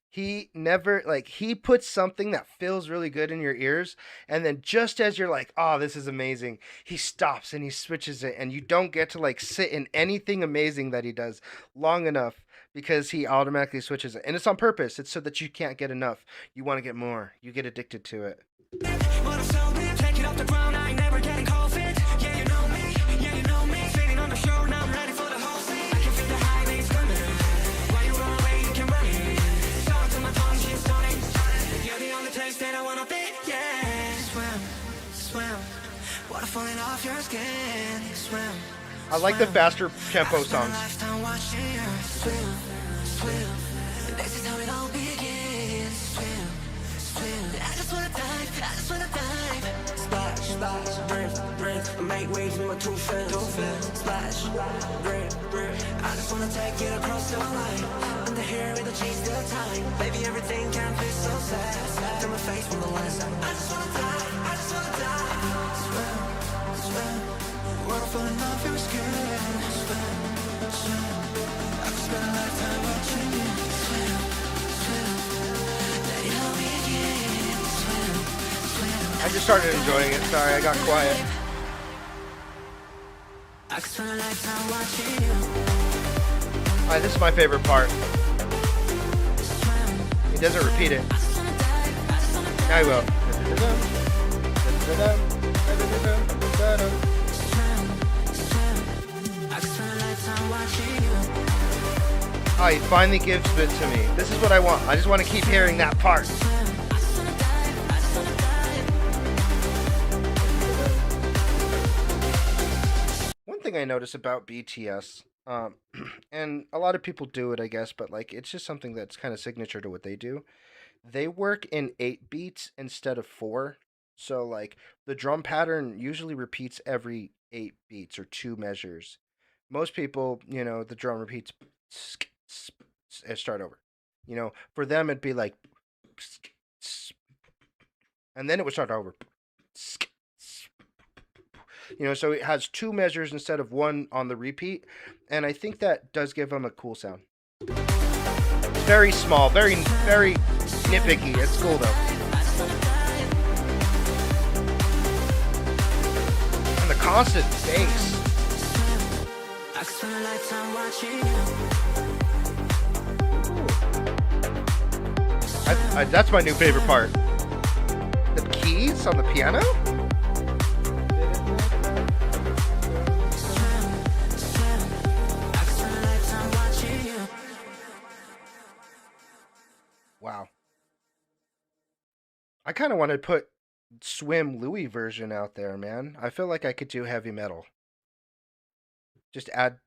He never he puts something that feels really good in your ears, and then just as you're like, "Oh, this is amazing," he stops and he switches it, and you don't get to sit in anything amazing that he does long enough, because he automatically switches it. And it's on purpose. It's so that you can't get enough. You want to get more. You get addicted to it. Take it off the ground, I ain't never getting cold feet. Yeah, you know me, yeah, you know me. Feeling on the shore, now I'm ready for the whole scene. I can feel the high waves coming. While you run away, you can run it. Talk to my tongue, keep stunning. You're the only place that I wanna be, yeah. Swim, swim. Water falling off your skin. Swim. I like the faster tempo songs. Lifetime watching you swim, swim. This is how it all begins. Swim, swim. I just wanna dive, I just wanna dive. Splash, splash, drip, drip. I make waves with my 2 fins. Splash, drip, drip. I just wanna take it across your line. Under here, it'll chase the time. Baby, everything can be so sad. Turn my face from the lens. I just wanna dive, I just wanna dive. Swim, swim. Water falling off your skin. Swim, swim. I could spend a lifetime watching you swim, swim. Let it all begin. Swim, swim. I just started enjoying it. Sorry, I got quiet. I could spend a lifetime watching you Alright, this is my favorite part. swim. He doesn't repeat it. I just wanna dive, I just wanna dive. Now he will. Swim, swim. I could spend a lifetime watching you. Oh, he finally gives it to me. This is what I want. I just want to keep hearing that part. Swim. I just wanna dive, I just wanna dive. One thing I notice about BTS, and a lot of people do it, I guess, but it's just something that's kind of signature to what they do. They work in 8 beats instead of 4. So the drum pattern usually repeats every 8 beats or 2 measures. Most people, the drum repeats and start over. For them it'd be and then it would start over. So it has 2 measures instead of 1 on the repeat, and I think that does give them a cool sound. It's very small, very very nitpicky. It's cool though. And the constant bass. I could spend a lifetime watching you. That's my new favorite part. The keys on the piano? Wow. I kind of want to put Swim Louie version out there, man. I feel like I could do heavy metal. Just add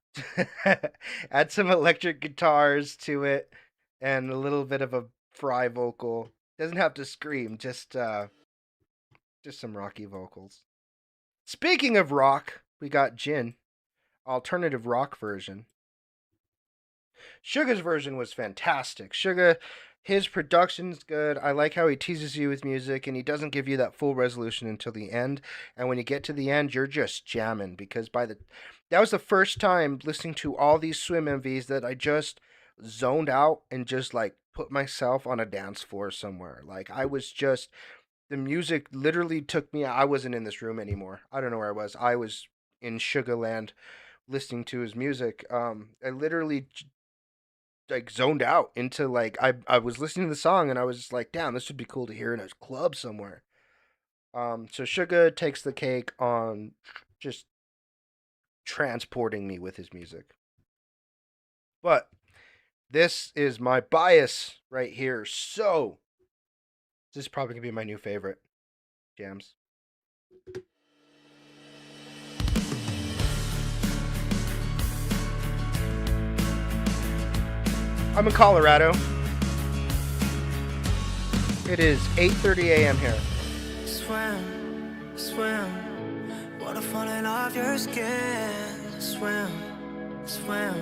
add some electric guitars to it and a little bit of a fry vocal. Doesn't have to scream, just some rocky vocals. Speaking of rock, we got Jin, alternative rock version. Suga's version was fantastic. Suga, his production's good. I like how he teases you with music and he doesn't give you that full resolution until the end. And when you get to the end, you're just jamming because that was the first time listening to all these swim MVs that I just zoned out and just like put myself on a dance floor somewhere. Like I was just the music literally took me. I wasn't in this room anymore. I don't know where I was. I was in Sugar Land listening to his music. I literally like zoned out into like I was listening to the song and I was just like, damn, this would be cool to hear in a club somewhere. So Suga takes the cake on just transporting me with his music. But this is my bias right here. So this is probably gonna be my new favorite jams. I'm in Colorado. It is 8:30 a.m. here. Swim, swim, water falling off your skin. Swim, swim,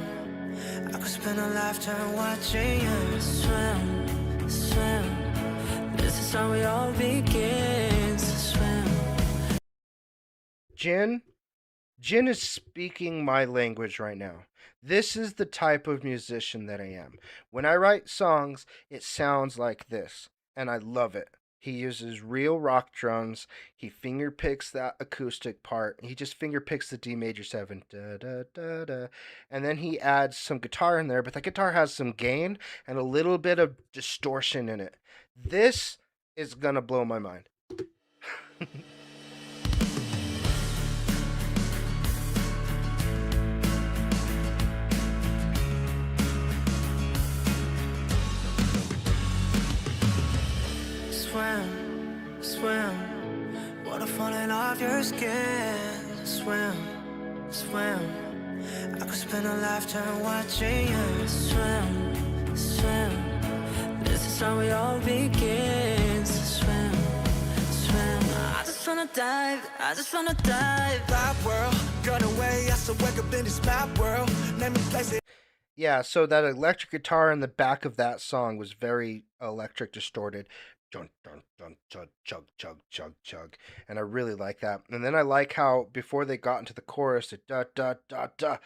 I could spend a lifetime watching you. Swim, swim, this is how we all begin. Swim. Jin is speaking my language right now. This is the type of musician that I am. When I write songs, it sounds like this, and I love it. He uses real rock drums. He finger picks that acoustic part. He just finger picks the D major 7. Da, da, da, da. And then he adds some guitar in there, but that guitar has some gain and a little bit of distortion in it. This is going to blow my mind. Swim, swim, water falling off your skin. Swim, swim, I could spend a lifetime watching you. Swim, swim, this is how we all begin. Swim, swim, I just wanna dive, I just wanna dive. Map world, run away, I still wake up in this map world. Name and place it. Yeah, so that electric guitar in the back of that song was very electric distorted. Dun, dun, dun, chug, chug, chug, chug, chug. And I really like that. And then I like how before they got into the chorus, it da, da, da, da,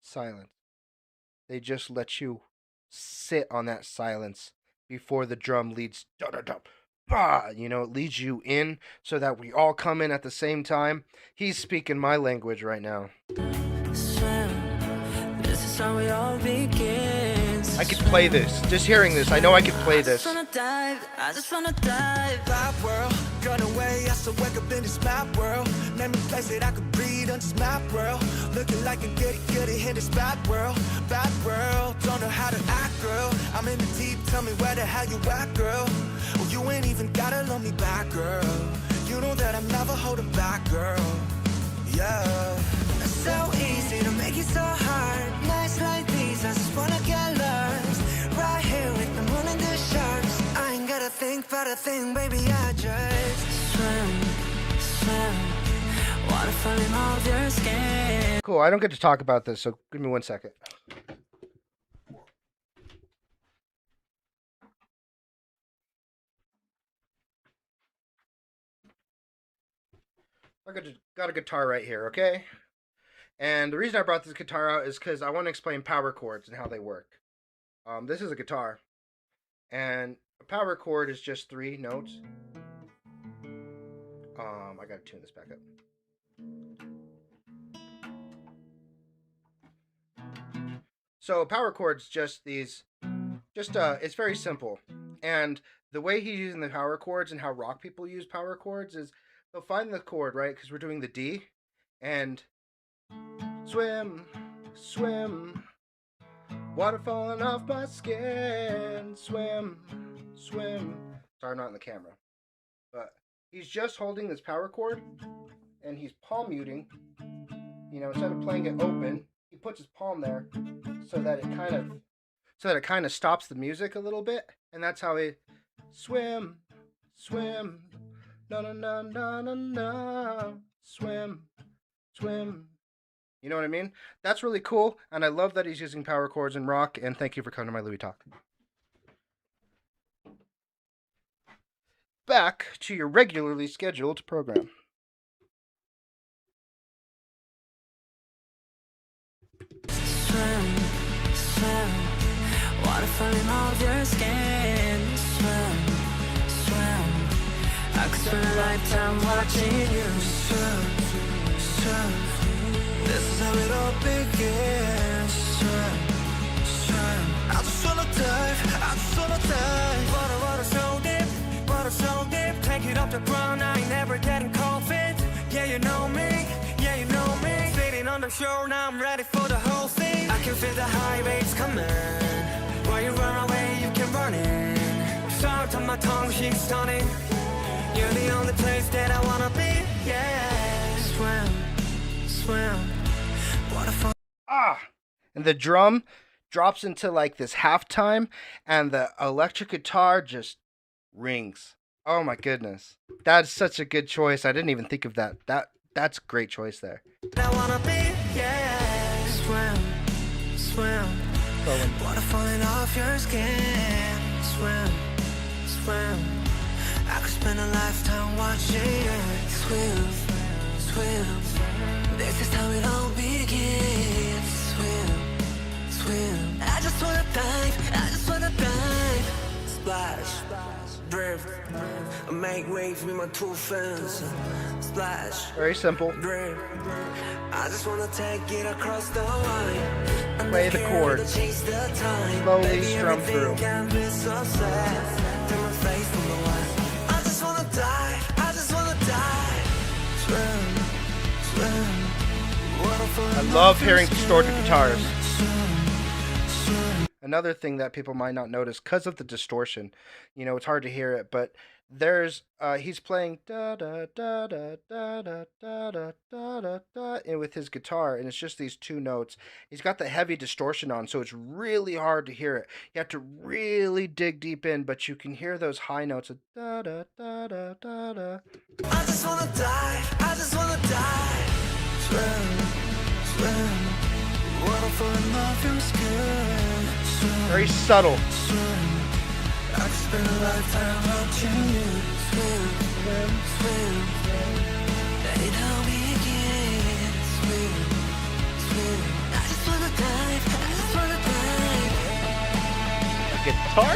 silence. They just let you sit on that silence before the drum leads da, da, da, bah. You know, it leads you in so that we all come in at the same time. He's speaking my language right now. Swim, this is how we all begin. I could play this. Just hearing this, I know I could play this. I just wanna dive. Map world, run away, I still wake up in this map world. Name and place it, I could breathe on this map world. Looking like a goody in this bad world. Bad world, don't know how to act, girl. I'm in the deep, tell me where the hell you at, girl. Well, you ain't even gotta love me back, girl. You know that I'm never holding back, girl. Yeah. It's so easy to make it so hard. Nights like these, I just wanna get lost. Right here with the moon and the sharks. I ain't gotta think about a thing, baby, I just swim, swim. Water falling off your skin. Cool, I don't get to talk about this, so give me 1 second. I got a guitar right here, okay? And the reason I brought this guitar out is because I want to explain power chords and how they work. This is a guitar, and a power chord is just 3 notes. I gotta tune this back up. So power chords just these, it's very simple. And the way he's using the power chords and how rock people use power chords is they'll find the chord, right? Because we're doing the D, and swim, swim, water falling off my skin, swim, swim. Sorry, I'm not in the camera. But he's just holding this power chord, and he's palm muting, You know, instead of playing it open, he puts his palm there so that it kind of stops the music a little bit, and that's how he swim, swim, na na na na na na, swim, swim. You know what I mean? That's really cool, and I love that he's using power chords in rock. And thank you for coming to my Louie Talk. Back to your regularly scheduled program. Swim, swim, water falling off your skin. Swim, swim, I could spend a lifetime watching you. Swim, swim, this is how it all begins. Swim, swim, I just wanna dive, I just wanna dive. Water so deep, water so deep. Take it off the ground, I ain't never getting cold feet. Yeah, you know me, yeah, you know me. Sitting on the shore, now I'm ready for the whole thing. I can feel the high waves coming. While you run away, you can run in. Start on my tongue, she's stunning. You're the only place that I wanna be, yeah. Swim, swim, waterfall. And the drum drops into like this halftime, and the electric guitar just rings. Oh my goodness. That's such a good choice. I didn't even think of that. That's a great choice there. I wanna be, yeah. Swim, swim, water falling off your skin. Swim, swim, I could spend a lifetime watching you. Swim, swim, this is how it all begins. Swim, swim, I just wanna dive, I just wanna dive. Splash, drift, make waves with my 2 fins. Splash, Very simple. drift, I just wanna take it across the line. Play the chords. Slowly strum through. I just wanna dive, I just wanna dive. Swim, swim, I love hearing distorted guitars. Another thing that people might not notice because of the distortion, you know, it's hard to hear it, but there's he's playing da da da da da da da da da da and with his guitar, and it's just these 2 notes. He's got the heavy distortion on, so it's really hard to hear it. You have to really dig deep in, but you can hear those high notes of da da da da da da. I just wanna dive, I just wanna dive. Swim, swim, water falling off your skin. Swim, Very subtle. swim, I could spend a lifetime watching you. Swim, swim, swim, let it all begin. Swim, swim, I just wanna dive, I just wanna dive. A guitar?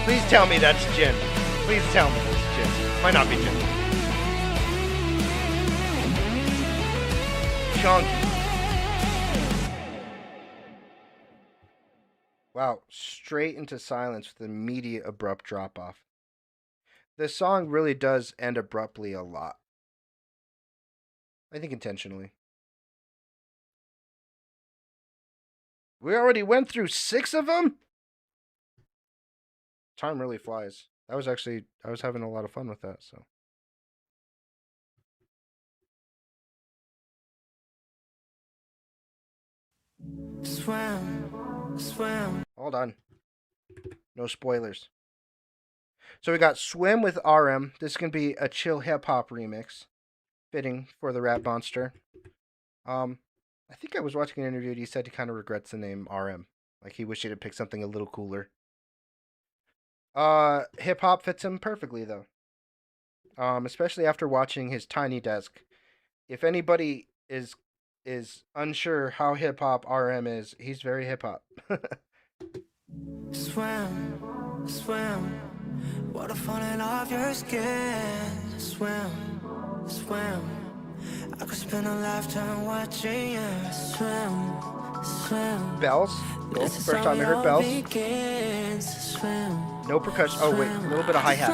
Please tell me that's gin. Please tell me that's gin. Might not be gin. Chunky. Wow, straight into silence with immediate abrupt drop off. This song really does end abruptly a lot. I think intentionally. We already went through 6 of them? Time really flies. I was having a lot of fun with that, so. Swim, swim. Hold on. No spoilers. So we got Swim with RM. This is going to be a chill hip-hop remix. Fitting for the Rap Monster. I think I was watching an interview and he said he kind of regrets the name RM. Like he wished he had picked something a little cooler. Hip-hop fits him perfectly, though. Especially after watching his Tiny Desk. If anybody is unsure how hip-hop RM is, he's very hip-hop. Swim, swim, water falling off your skin. Swim, swim, I could spend a lifetime watching you. Swim, swim. Bells. Cool. This is First how time I it heard all bells. begins. Swim. No percussion. Oh wait, a little bit of I hi-hat.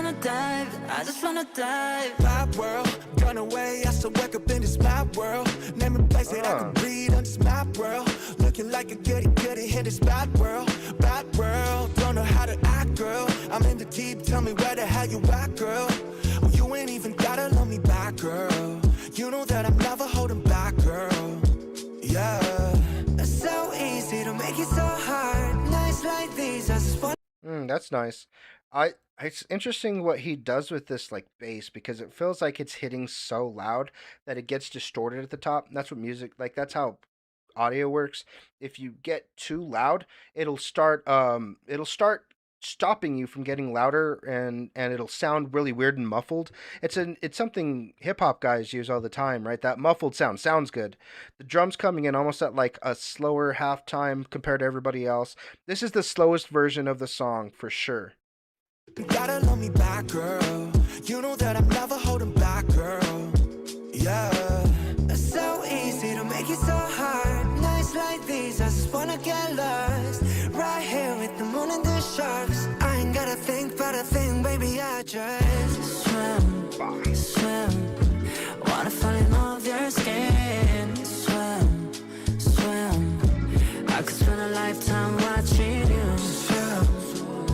just wanna dive. My world, gone away, I still wake up in this my world. Name a place that I can breathe on this my world. Looking like a goody goody in this bad world. Don't know how to act, girl. I'm in the deep, tell me where the hell you at, girl. Oh, you ain't even gotta love me back, girl. You know that I'm never holding back, girl. Yeah. It's so easy to make it so hard. Nights like these, I just want. That's nice. It's interesting what he does with this like bass because it feels like it's hitting so loud that it gets distorted at the top. That's what music like that's how audio works. If you get too loud, it'll start stopping you from getting louder and it'll sound really weird and muffled. It's something hip hop guys use all the time, right? That muffled sound sounds good. The drums coming in almost at like a slower halftime compared to everybody else. This is the slowest version of the song for sure. You gotta love me back, girl. You know that I'm never holding back, girl. Yeah. It's so easy to make it so hard. Nights like these, I just wanna get lost. Right here with the moon and the sharks. I ain't gotta think about a thing, baby, I just swim, swim. Wanna fall in love with your skin. Swim, swim. I could spend a lifetime watching you swim,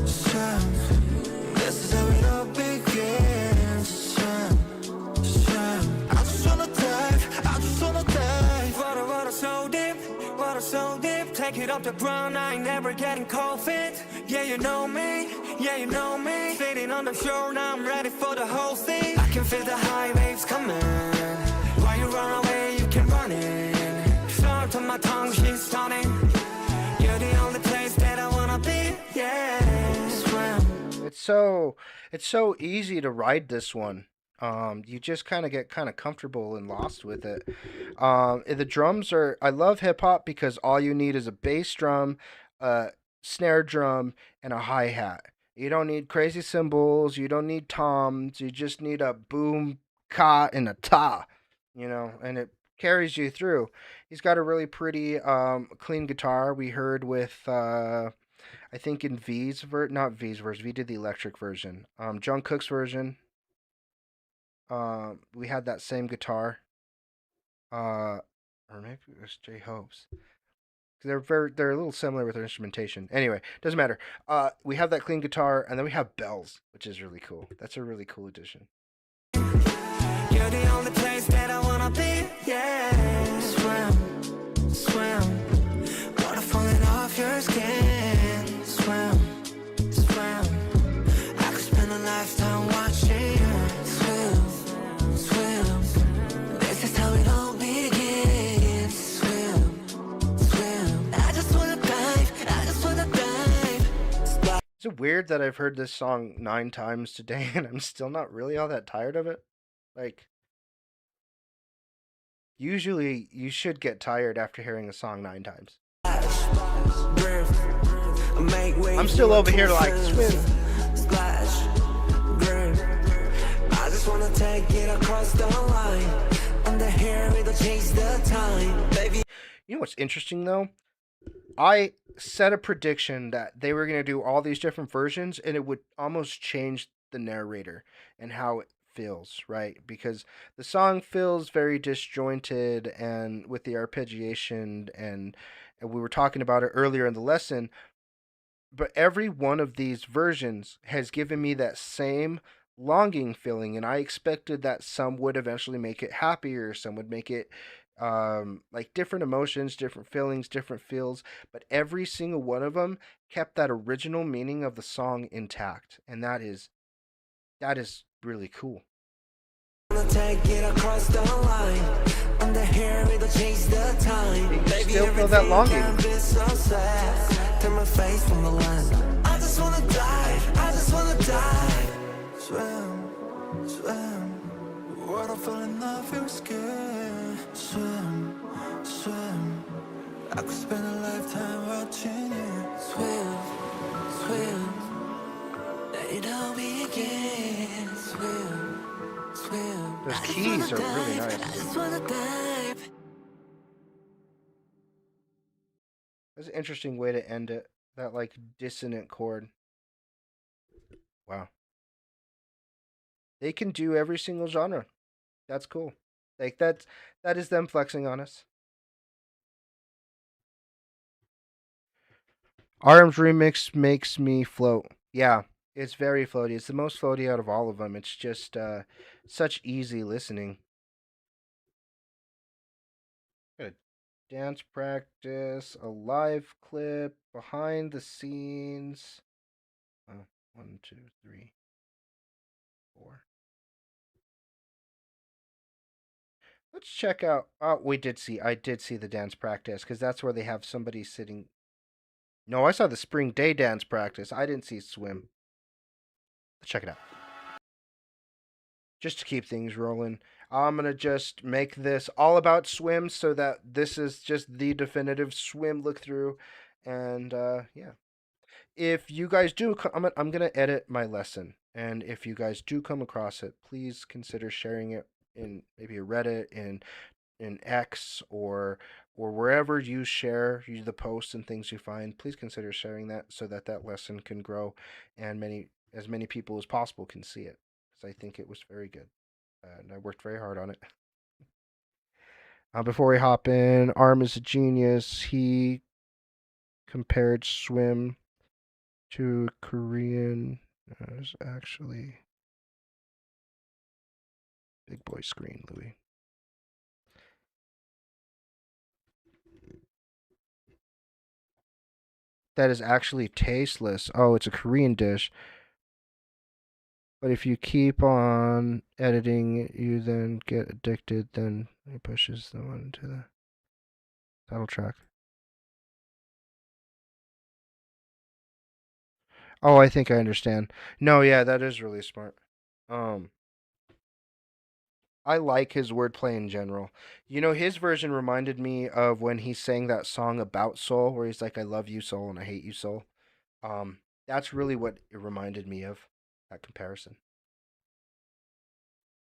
swim. This is how it all begins. Swim, swim. I just wanna dive, I just wanna dive. Water so deep, water so deep. Take it up the ground, I ain't never getting cold feet. Yeah, you know me, yeah, you know me. Sitting on the shore, now I'm ready for the whole thing. I can feel the high waves coming. While you run away, you can run in. Start on my tongue, she's stunning. You're the only place that I wanna be, yeah. Swim. It's so easy to ride this one. You just kind of get kind of comfortable and lost with it. The drums are. I love hip hop because all you need is a bass drum, a snare drum, and a hi hat. You don't need crazy cymbals. You don't need toms. You just need a boom, ka, and a ta. And it carries you through. He's got a really pretty, clean guitar. We heard with. I think in not V's verse. V did the electric version. John Cook's version. We had that same guitar. Or maybe it was J Hope's. They're a little similar with their instrumentation. Anyway, doesn't matter. We have that clean guitar, and then we have bells, which is really cool. That's a really cool addition. You're the only place that I wanna be, yeah. Swim, swim. Water falling off your skin. Swim, swim. I could spend a lifetime watching you swim, swim. This is how it all begins. Swim, swim. I just wanna dive, I just wanna dive. Is it weird that I've heard this song 9 times today, and I'm still not really all that tired of it? Like, usually you should get tired after hearing a song 9 times. I'm still over here like, swim. Splash, I just wanna take it across the line. Under here, it'll change the time, baby. You know what's interesting though? I set a prediction that they were going to do all these different versions and it would almost change the narrator and how it feels, right? Because the song feels very disjointed and with the arpeggiation and we were talking about it earlier in the lesson, but every one of these versions has given me that same longing feeling, and I expected that some would eventually make it happier, some would make it like different emotions, different feelings, different feels, but every single one of them kept that original meaning of the song intact, and that is really cool. Take it across the line. Under here, it'll change the time. You still feel that longing. So sad. Turn my face from the lens. I just wanna dive. I just wanna dive. Swim, swim. Water falling off your skin. Swim, swim. I could spend a lifetime watching you. Swim, swim. Let it all begin. Swim. Those keys are really nice. That's an interesting way to end it. That like dissonant chord. Wow. They can do every single genre. That's cool. Like that is them flexing on us. Arm's remix makes me float. Yeah, it's very floaty. It's the most floaty out of all of them. It's just such easy listening. Good. Dance practice, a live clip, behind the scenes. Oh, 1, 2, 3, 4. Let's check out. Oh, I did see the dance practice because that's where they have somebody sitting. No, I saw the spring day dance practice. I didn't see swim. Let's check it out. Just to keep things rolling, I'm gonna just make this all about swim so that this is just the definitive swim look through. And yeah, if you guys do, I'm gonna edit my lesson, and if you guys do come across it, please consider sharing it in maybe a Reddit, in X, or wherever you share the posts and things you find. Please consider sharing that so that that lesson can grow, and as many people as possible can see it, because I think it was very good, and I worked very hard on it. Before we hop in, Arm is a genius. He compared swim to Korean. It's actually big boy screen, Louie. That is actually tasteless. Oh, it's a Korean dish. But if you keep on editing, you then get addicted. Then it pushes them onto the title track. Oh, I think I understand. No, yeah, that is really smart. Um, I like his wordplay in general. You know, his version reminded me of when he sang that song about Soul, where he's like, "I love you, Soul, and I hate you, Soul." That's really what it reminded me of. That comparison.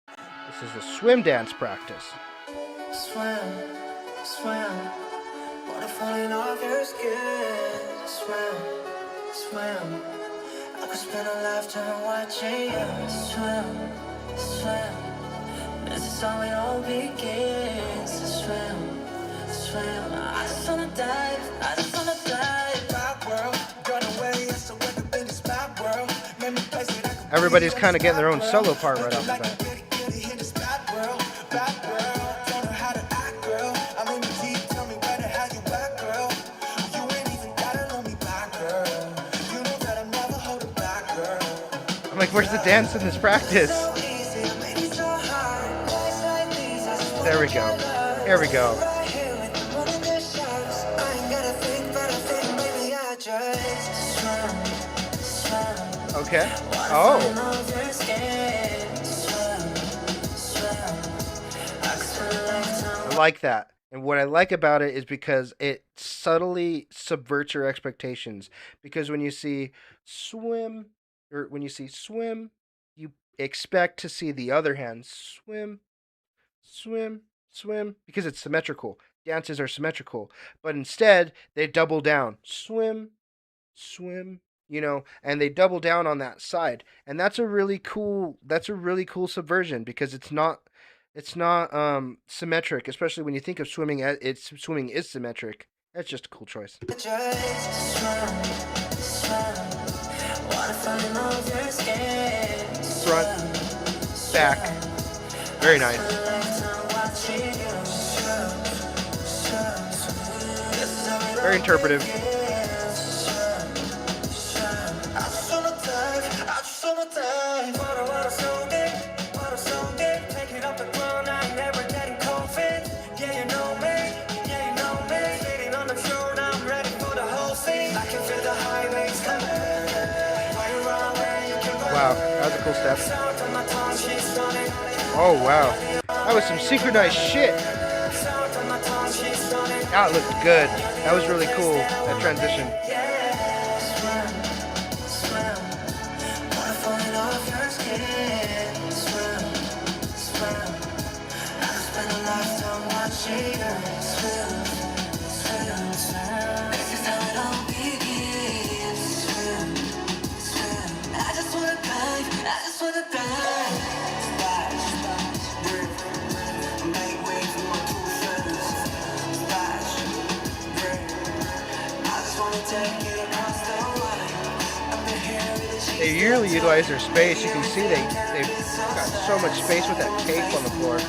This is a swim dance practice. Swim, swim, water falling off your skin. Swim, swim, I could spend a lifetime watching you. Swim, swim, this is how it all begins. Swim, swim, I just wanna dive, I just wanna dive. My world, gone away, yes, I wake up in this mad world. Made me place it, I could Everybody's kind of getting their own solo part right off the bat. I'm like, where's the dance in this practice? There we go. Here we go. Okay. Oh. I like that. And what I like about it is because it subtly subverts your expectations. Because when you see swim, or when you see swim, you expect to see the other hand swim, swim, swim, because it's symmetrical. Dances are symmetrical. But instead, they double down. Swim, swim, and they double down on that side. And that's a really cool subversion, because it's not symmetric, especially when you think of swimming. Swimming is symmetric. That's just a cool choice. Front, back, very nice. Very interpretive. Wow, that was a cool step. Oh, wow. That was some synchronized shit. That looked good. That was really cool, that transition. Take it across the line. I've been here They really utilize their space. You can see they've got so much space with that tape on the floor.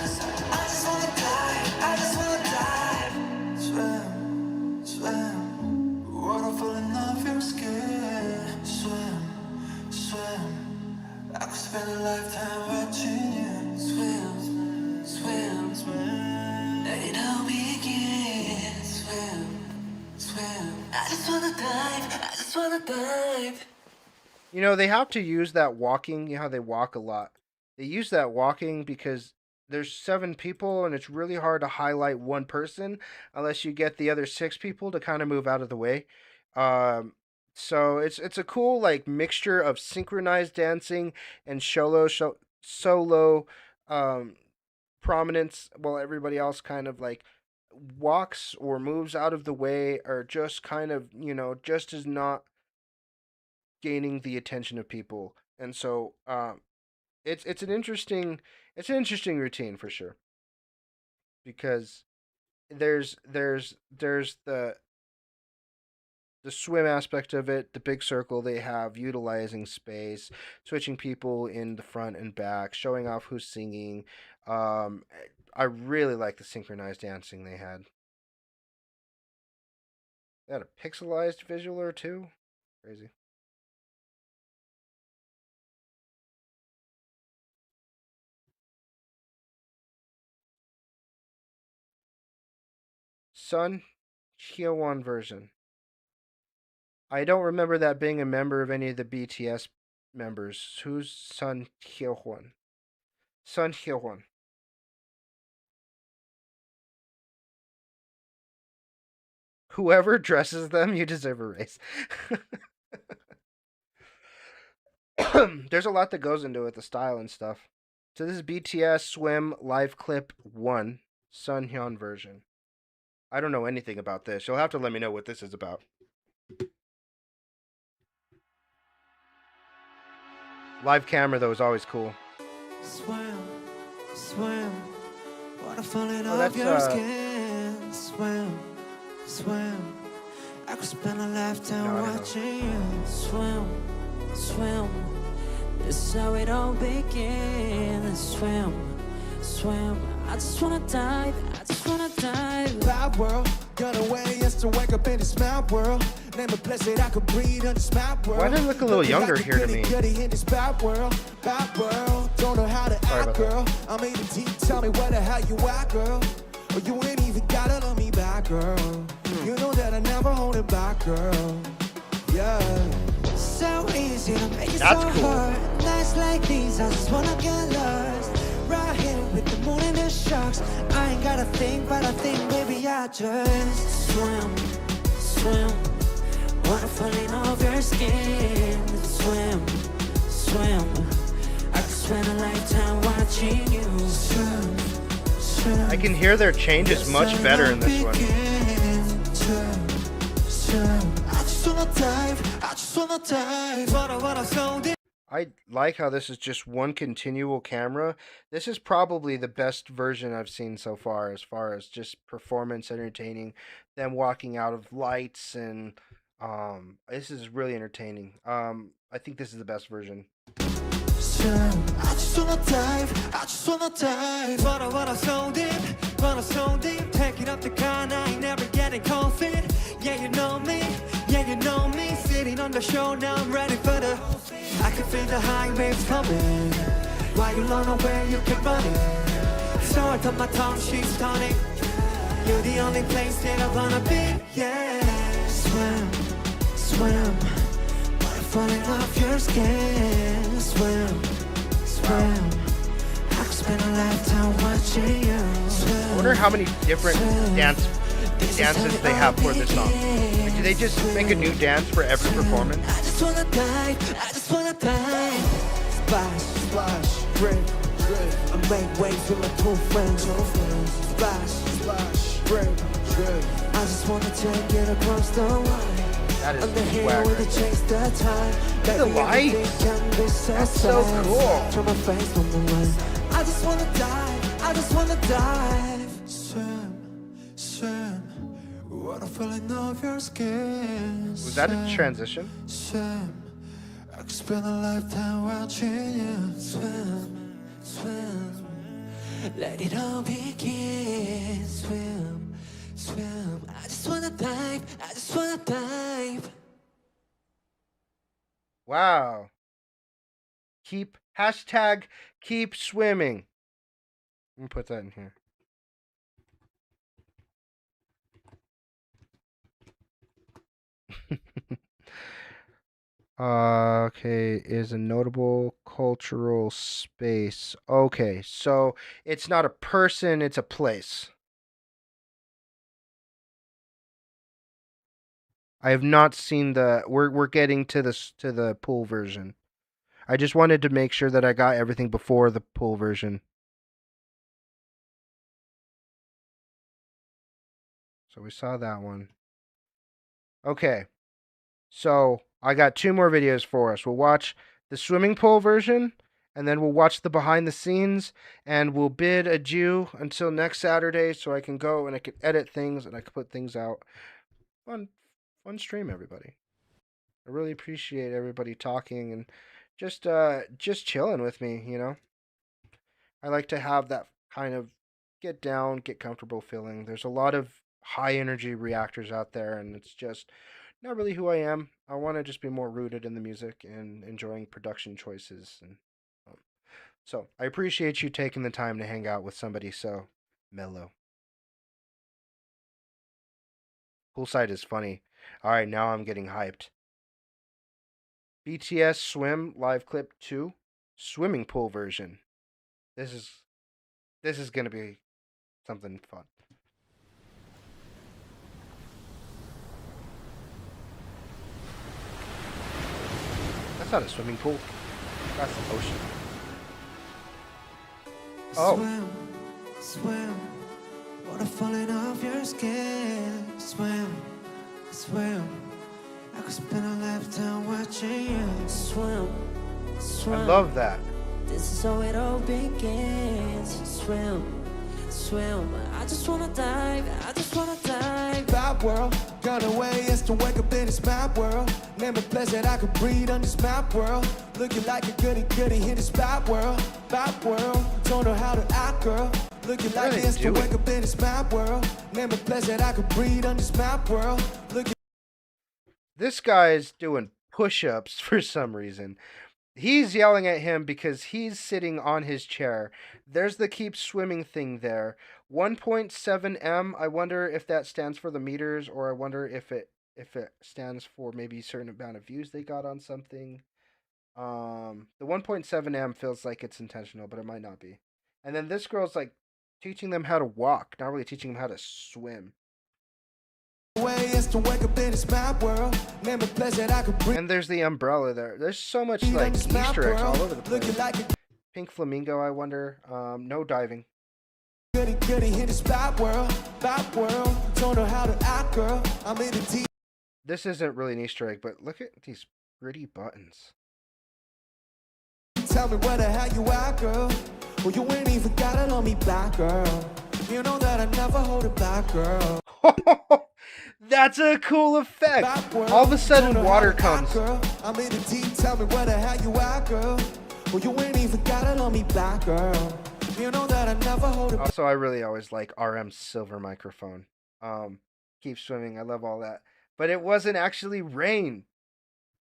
Swim, swim, water falling off your skin. Swim, swim, I could spend a lifetime watching you. Swim, swim, swim, let it all begin. Swim, swim, I just wanna dive, I just wanna dive. You know, they have to use that walking, you know how they walk a lot. They use that walking because there's 7 people and it's really hard to highlight one person unless you get the other 6 people to kind of move out of the way. Um, so it's a cool like mixture of synchronized dancing and solo um, prominence while everybody else kind of like walks or moves out of the way or just kind of, you know, just is not gaining the attention of people. And so it's an interesting routine for sure because there's the swim aspect of it, the big circle they have, utilizing space, switching people in the front and back, showing off who's singing. Um, I really like the synchronized dancing they had. They had a pixelized visual or two. Crazy. Sun Hyewon version. I don't remember that being a member of any of the BTS members. Who's Sun Hyewon? Sun Hyewon. Whoever dresses them, you deserve a raise. There's a lot that goes into it, the style and stuff. So this is BTS Swim Live Clip 1, Sun Hyun version. I don't know anything about this. You'll have to let me know what this is about. Live camera, though, is always cool. Swim, swim, water falling Oh, off that's, your skin. Swim, swim, I could spend a lifetime No, I don't know. watching you. Swim, swim, this is how it all begins. Swim, swim, I just wanna dive, I just wanna dive. Bad world, gonna way is to wake up in this mad world. Name a place that I could breathe in this mad world. Why did it look a little younger here to me? In this bad world, don't know how to Sorry act, about girl. I'm in deep, tell me where the hell you at, girl. Or you ain't even gotta love me back, girl. You know that I never hold it back, girl. Yeah. So easy to make it That's so cool. hard. Nights like these, I just wanna get lost. Right here with the moon and the sharks. I ain't gotta think, but I think, baby, I just swim, swim. Water falling off your skin. Swim, swim. I could spend a lifetime watching you swim, swim. I can hear their changes much better in this one. Swim, swim. I just wanna dive, I just wanna dive. Water so deep. I like how this is just one continual camera. This is probably the best version I've seen so far as just performance entertaining, them walking out of lights and this is really entertaining. I think this is the best version. I just wanna dive, I just wanna dive. Water so deep, take it up the kind, I ain't never getting cold feet. Yeah, you know me, sitting on the shore, now I'm ready for the. I can feel the high waves coming. Why you run away, you keep running. Sort of my tongue, she's stunning. You're the only place that I wanna be, yeah. Swim, swim, water falling off your skin. Swim, swim, I could spend a lifetime watching you. Swim, I wonder how many different dances they have for this song. Like, do they just make a new dance for every performance? I just wanna dive, I just wanna dive. Splash, splash, drip, drip. I make waves with my two friends. Splash, splash, drip, drip. I just wanna take it across the line. That is I'm the hero swag with right the chase the time. The Baby, lights. everything can be That's so sad. cool. Turn my face on the way. I just wanna dive, I just wanna dive. Swim, swim, water falling off your skin. Was that a transition? Swim, I could spend a lifetime watching you swim, swim. Let it all begin. Swim, swim. I just wanna dive. I just wanna dive. Wow. Hashtag keep swimming. Let me put that in here. Okay, is a notable cultural space. Okay, so it's not a person, it's a place. I have not seen the we're getting to the pool version. I just wanted to make sure that I got everything before the pool version. So we saw that one. Okay. So I got 2 more videos for us. We'll watch the swimming pool version, and then we'll watch the behind the scenes, and we'll bid adieu until next Saturday so I can go and I can edit things and I can put things out. Fun stream, everybody. I really appreciate everybody talking and just chilling with me, you know. I like to have that kind of get down, get comfortable feeling. There's a lot of high energy reactors out there, and it's just not really who I am. I want to just be more rooted in the music and enjoying production choices. And so I appreciate you taking the time to hang out with somebody so mellow. Poolside is funny. All right, now I'm getting hyped. BTS Swim live clip 2, swimming pool version. This is gonna be something fun. That's not a swimming pool. That's the ocean. Oh. Swim, swim. Water falling off your skin. Swim, swim. I could spend a lifetime watching you swim, swim. I love that. This is how it all begins. Swim, swim. I just wanna dive. I just wanna dive. Bad world, gone away is to wake up in this mad world. Name a place that I could breathe on this mad world. Looking like a goody in this bad world. Bad world, don't know how to act, girl. Looking like this to wake up in this mad world. Name a place that I could breathe on this mad world. This guy's doing push-ups for some reason. He's yelling at him because he's sitting on his chair. There's the keep swimming thing there. 1.7 M. I wonder if that stands for the meters, or I wonder if it stands for maybe a certain amount of views they got on something. The 1.7 M feels like it's intentional, but it might not be. And then this girl's like teaching them how to walk, not really teaching them how to swim. And there's the umbrella there. There's so much like Easter eggs all over the place. Pink flamingo, I wonder. No diving. This isn't really an Easter egg, but look at these pretty buttons. Tell me where the hell you at, girl. Well, you ain't even got it on me back, girl. You know that I never hold it back, girl. That's a cool effect. All of a sudden, water comes. I'm in the deep. Tell me where the hell you at, girl. Well, you ain't even got it on me back, girl. You know that I never hold it. Also, I really always like RM's silver microphone. Keep swimming. I love all that. But it wasn't actually rain,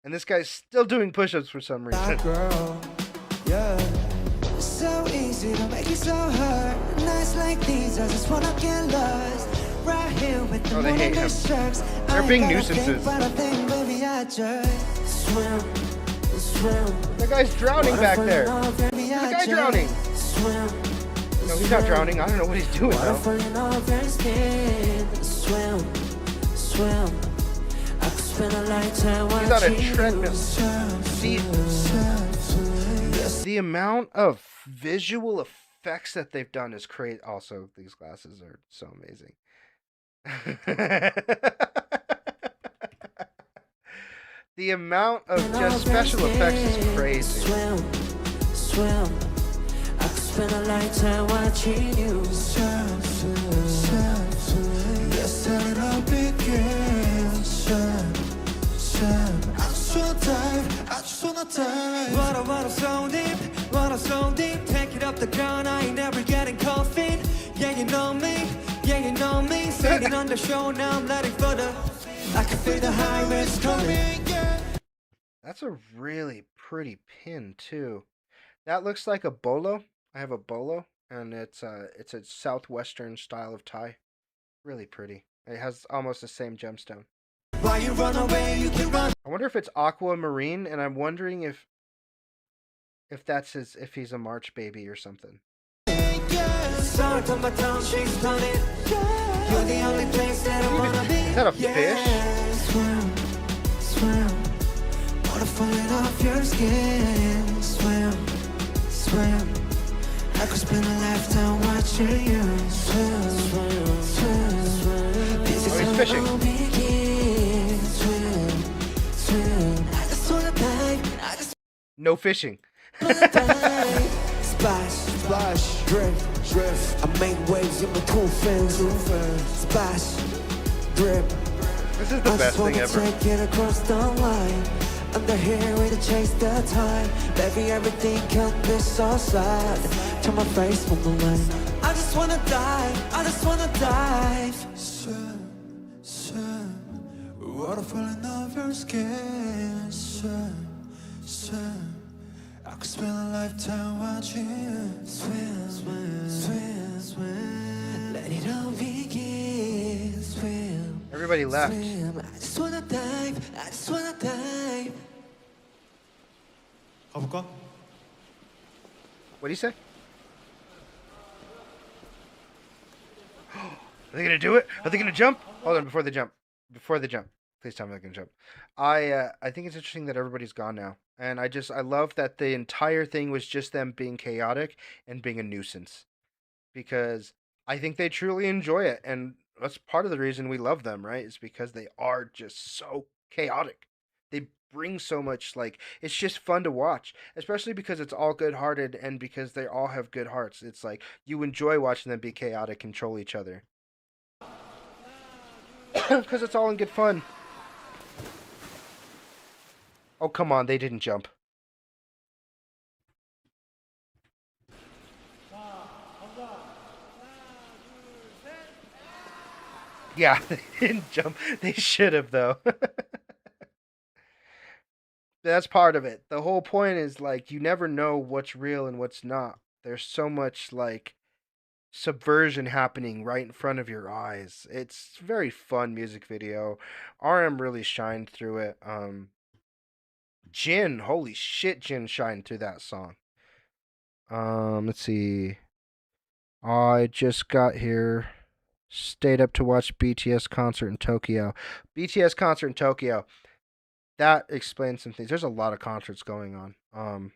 and this guy's still doing push-ups for some reason. Girl, yeah. So easy to make it so hard. Nights like these, I just wanna get lost. Right here with the they hate him. They're being nuisances. The guy's drowning back there. The guy drowning. No, he's not drowning. I don't know what he's doing though. He's on a treadmill. See, the amount of visual effects that they've done is crazy. Also, these glasses are so amazing. The amount of just special effects is crazy. Swim. I could spend a lifetime watching you swim. Yes, it all begins. I just wanna dive. I just wanna wanna die. Water so deep, water so deep. Take it up the ground, I ain't never getting cold feet. Yeah, you know me, yeah, you know me. Sitting on the show, now I'm letting for the. I can feel the high winds coming, yeah. That's a really pretty pin too. That looks like a bolo. I have a bolo, and it's a southwestern style of tie. Really pretty. It has almost the same gemstone. Why you run away? You can run. I wonder if it's aquamarine, and I'm wondering if that's if he's a March baby or something. Start on my tongue, she's stunning. You're the only place that I wanna be. Is that a fish? Swim, swim. Water falling off your skin. Swim, swim. I could spend a lifetime watching you swim, swim, swim, swim. This is he's fishing. how it begins. Swim, swim. I just wanna dive. I just No fishing. wanna dive. Splash, splash, drift, drift. I make waves in my cool fins. Splash, drip. This is the best thing ever. I just wanna take it across the line. Under here way to chase the tide. Baby, everything can be so sad. Turn my face from the line. I just wanna dive, I just wanna dive. Swim, swim. Water falling off your skin. Swim, swim. I could spend a lifetime watching you swim, swim, swim, swim. Let it all begin. Swim. Everybody left. Swim. I just wanna dive. I just wanna dive. 가볼까? What do you say? Are they gonna do it? Are they gonna jump? Hold on, before they jump. Before they jump. Please tell me they can jump. I think it's interesting that everybody's gone now. And I love that the entire thing was just them being chaotic and being a nuisance. Because I think they truly enjoy it, and that's part of the reason we love them, right? Is because they are just so chaotic. They bring so much, like, it's just fun to watch, especially because it's all good-hearted and because they all have good hearts. It's like you enjoy watching them be chaotic and troll each other. Because it's all in good fun. Oh, come on, they didn't jump. Yeah, they didn't jump. They should have, though. That's part of it. The whole point is, like, you never know what's real and what's not. There's so much, like, subversion happening right in front of your eyes. It's a very fun music video. RM really shined through it. Jin, holy shit, Jin shined through that song. Let's see. I just got here. Stayed up to watch BTS concert in Tokyo. BTS concert in Tokyo. That explains some things. There's a lot of concerts going on.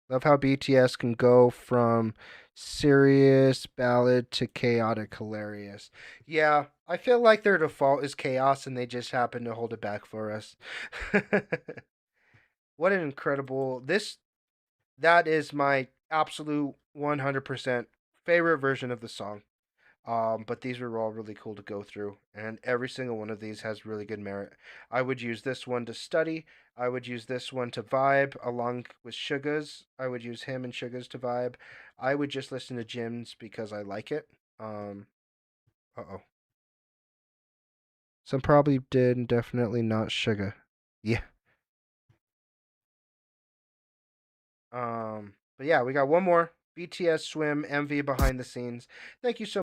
Love how BTS can go from serious ballad to chaotic hilarious. Yeah, I feel like their default is chaos and they just happen to hold it back for us. What an incredible that is my absolute 100% favorite version of the song. But these were all really cool to go through, and every single one of these has really good merit. I would use this one to study. I would use this one to vibe along with Suga's. I would use him and Suga's to vibe. I would just listen to Jim's because I like it. Uh-oh. Some probably did, and definitely not Suga. Yeah. But yeah, we got one more. BTS Swim MV behind the scenes. Thank you so